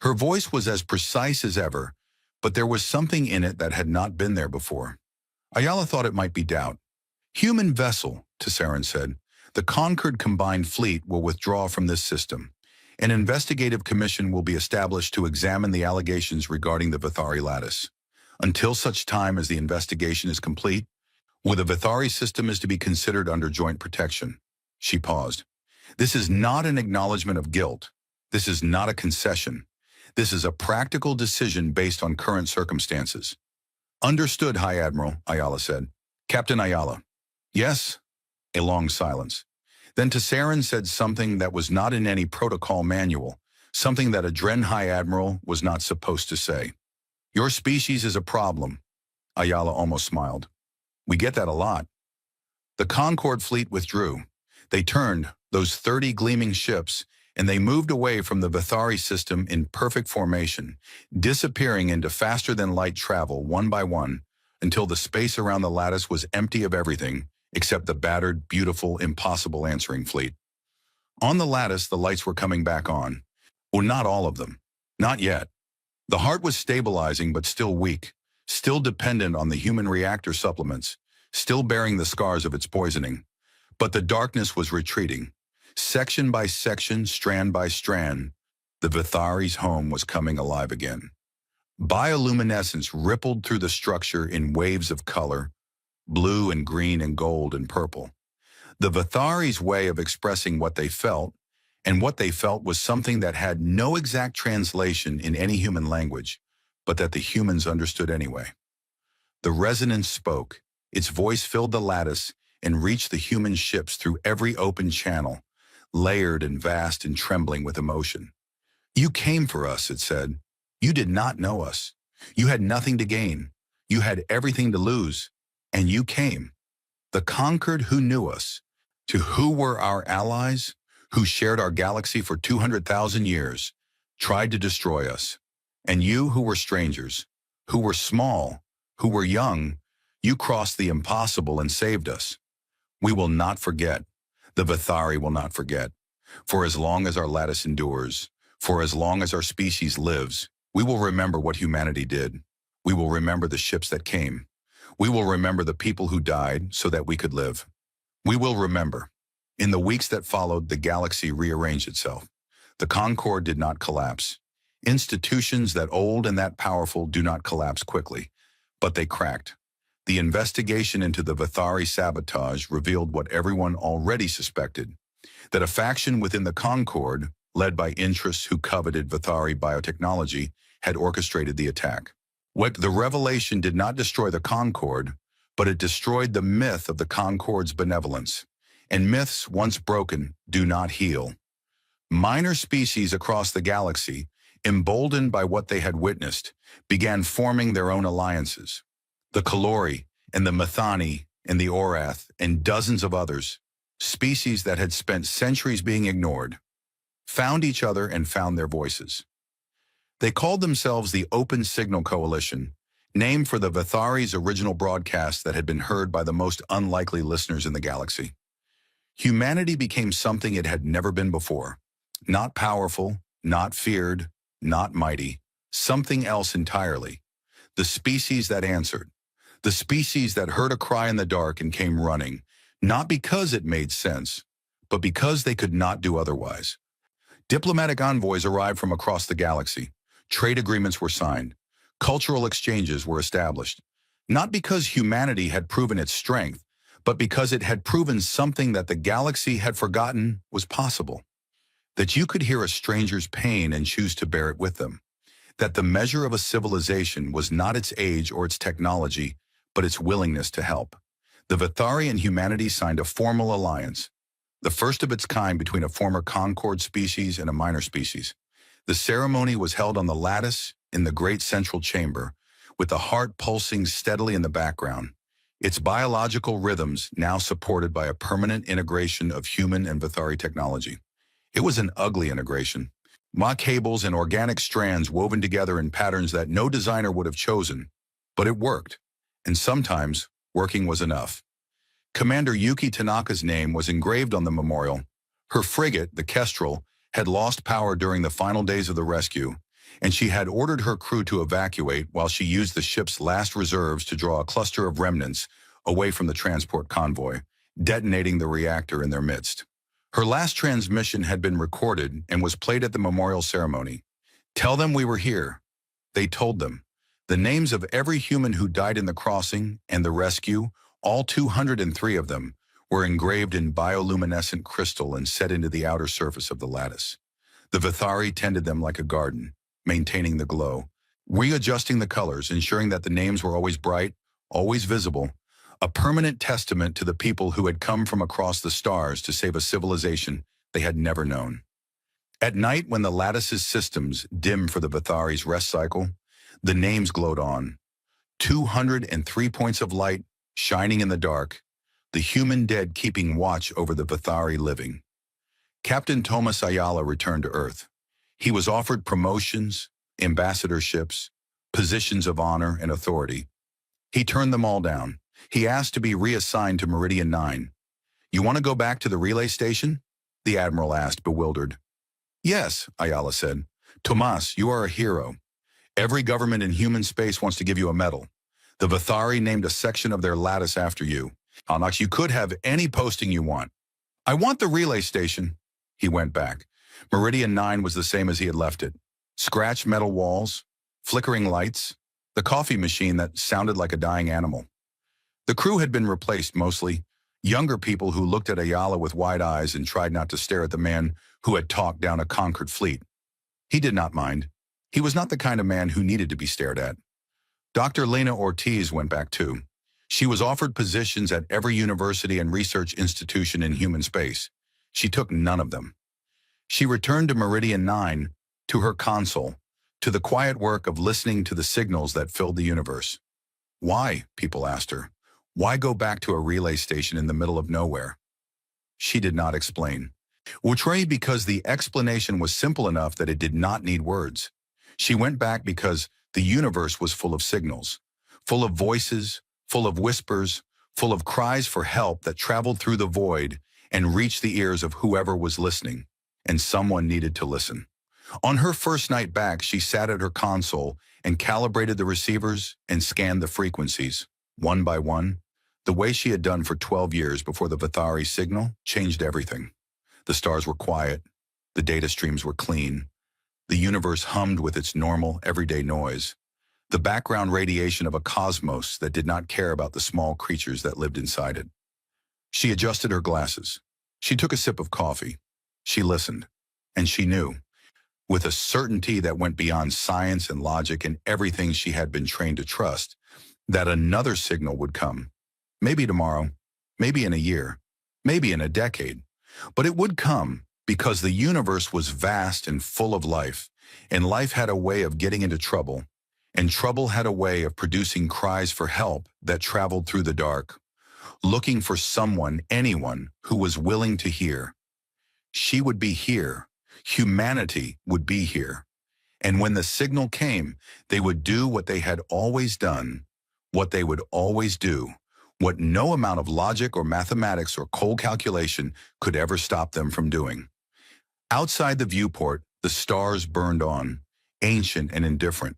Her voice was as precise as ever, but there was something in it that had not been there before. Ayala thought it might be doubt. "Human vessel," Tessarin said. "The Concorde Combined Fleet will withdraw from this system. An investigative commission will be established to examine the allegations regarding the Vithari lattice. Until such time as the investigation is complete, the Vithari system is to be considered under joint protection." She paused. "This is not an acknowledgement of guilt. This is not a concession. This is a practical decision based on current circumstances." "Understood, High Admiral," Ayala said. "Captain Ayala." "Yes." A long silence. Then Tessarin said something that was not in any protocol manual, something that a Dren High Admiral was not supposed to say. "Your species is a problem." Ayala almost smiled. "We get that a lot." The Concorde fleet withdrew. They turned, those 30 gleaming ships, and they moved away from the Vithari system in perfect formation, disappearing into faster-than-light travel one by one, until the space around the lattice was empty of everything except the battered, beautiful, impossible answering fleet. On the lattice, the lights were coming back on. Well, not all of them. Not yet. The heart was stabilizing but still weak, still dependent on the human reactor supplements, still bearing the scars of its poisoning. But the darkness was retreating. Section by section, strand by strand, the Vithari's home was coming alive again. Bioluminescence rippled through the structure in waves of color, blue and green and gold and purple. The Vithari's way of expressing what they felt, and what they felt was something that had no exact translation in any human language, but that the humans understood anyway. The resonance spoke. Its voice filled the lattice and reached the human ships through every open channel, layered and vast and trembling with emotion. "You came for us," it said. "You did not know us. You had nothing to gain. You had everything to lose. And you came. The Concorde who knew us, to who were our allies, who shared our galaxy for 200,000 years, tried to destroy us. And you who were strangers, who were small, who were young, you crossed the impossible and saved us. We will not forget. The Vithari will not forget. For as long as our lattice endures, for as long as our species lives, we will remember what humanity did. We will remember the ships that came. We will remember the people who died so that we could live. We will remember." In the weeks that followed, the galaxy rearranged itself. The Concorde did not collapse. Institutions that old and that powerful do not collapse quickly, but they cracked. The investigation into the Vithari sabotage revealed what everyone already suspected, that a faction within the Concorde, led by interests who coveted Vithari biotechnology, had orchestrated the attack. The revelation did not destroy the Concorde, but it destroyed the myth of the Concorde's benevolence. And myths, once broken, do not heal. Minor species across the galaxy, emboldened by what they had witnessed, began forming their own alliances. The Kalori and the Methani and the Orath and dozens of others, species that had spent centuries being ignored, found each other and found their voices. They called themselves the Open Signal Coalition, named for the Vithari's original broadcast that had been heard by the most unlikely listeners in the galaxy. Humanity became something it had never been before. Not powerful, not feared, not mighty, something else entirely. The species that answered. The species that heard a cry in the dark and came running, not because it made sense, but because they could not do otherwise. Diplomatic envoys arrived from across the galaxy. Trade agreements were signed. Cultural exchanges were established. Not because humanity had proven its strength, but because it had proven something that the galaxy had forgotten was possible. That you could hear a stranger's pain and choose to bear it with them. That the measure of a civilization was not its age or its technology, but its willingness to help. The Vithari and humanity signed a formal alliance, the first of its kind between a former Concord species and a minor species. The ceremony was held on the lattice in the great central chamber, with the heart pulsing steadily in the background, its biological rhythms now supported by a permanent integration of human and Vithari technology. It was an ugly integration. Ma cables and organic strands woven together in patterns that no designer would have chosen, but it worked, and sometimes working was enough. Commander Yuki Tanaka's name was engraved on the memorial. Her frigate, the Kestrel, had lost power during the final days of the rescue, and she had ordered her crew to evacuate while she used the ship's last reserves to draw a cluster of remnants away from the transport convoy, detonating the reactor in their midst. Her last transmission had been recorded and was played at the memorial ceremony. "Tell them we were here." They told them. The names of every human who died in the crossing and the rescue, all 203 of them, were engraved in bioluminescent crystal and set into the outer surface of the lattice. The Vithari tended them like a garden, maintaining the glow, readjusting the colors, ensuring that the names were always bright, always visible, a permanent testament to the people who had come from across the stars to save a civilization they had never known. At night, when the lattice's systems dimmed for the Vithari's rest cycle, the names glowed on. 203 points of light shining in the dark, the human dead keeping watch over the Vithari living. Captain Thomas Ayala returned to Earth. He was offered promotions, ambassadorships, positions of honor and authority. He turned them all down. He asked to be reassigned to Meridian 9. "You want to go back to the relay station?" the Admiral asked, bewildered. "Yes," Ayala said. "Tomas, you are a hero. Every government in human space wants to give you a medal. The Vithari named a section of their lattice after you. Anax, you could have any posting you want." "I want the relay station." He went back. Meridian 9 was the same as he had left it. Scratched metal walls, flickering lights, the coffee machine that sounded like a dying animal. The crew had been replaced mostly, younger people who looked at Ayala with wide eyes and tried not to stare at the man who had talked down a conquered fleet. He did not mind. He was not the kind of man who needed to be stared at. Dr. Lena Ortiz went back too. She was offered positions at every university and research institution in human space. She took none of them. She returned to Meridian 9, to her console, to the quiet work of listening to the signals that filled the universe. Why, people asked her. Why go back to a relay station in the middle of nowhere? She did not explain. Outre because the explanation was simple enough that it did not need words. She went back because the universe was full of signals, full of voices, full of whispers, full of cries for help that traveled through the void and reached the ears of whoever was listening, and someone needed to listen. On her first night back, she sat at her console and calibrated the receivers and scanned the frequencies, one by one. The way she had done for 12 years before the Vithari signal changed everything. The stars were quiet. The data streams were clean. The universe hummed with its normal, everyday noise. The background radiation of a cosmos that did not care about the small creatures that lived inside it. She adjusted her glasses. She took a sip of coffee. She listened. And she knew, with a certainty that went beyond science and logic and everything she had been trained to trust, that another signal would come. Maybe tomorrow, maybe in a year, maybe in a decade. But it would come because the universe was vast and full of life, And life had a way of getting into trouble, and trouble had a way of producing cries for help that traveled through the dark, looking for someone, anyone, who was willing to hear. She would be here. Humanity would be here. And when the signal came, they would do what they had always done, what they would always do, what no amount of logic or mathematics or cold calculation could ever stop them from doing. Outside the viewport, the stars burned on, ancient and indifferent.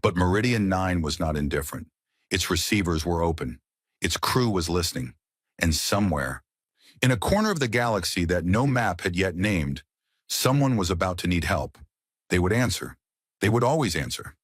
But Meridian 9 was not indifferent. Its receivers were open. Its crew was listening. And somewhere, in a corner of the galaxy that no map had yet named, someone was about to need help. They would answer. They would always answer.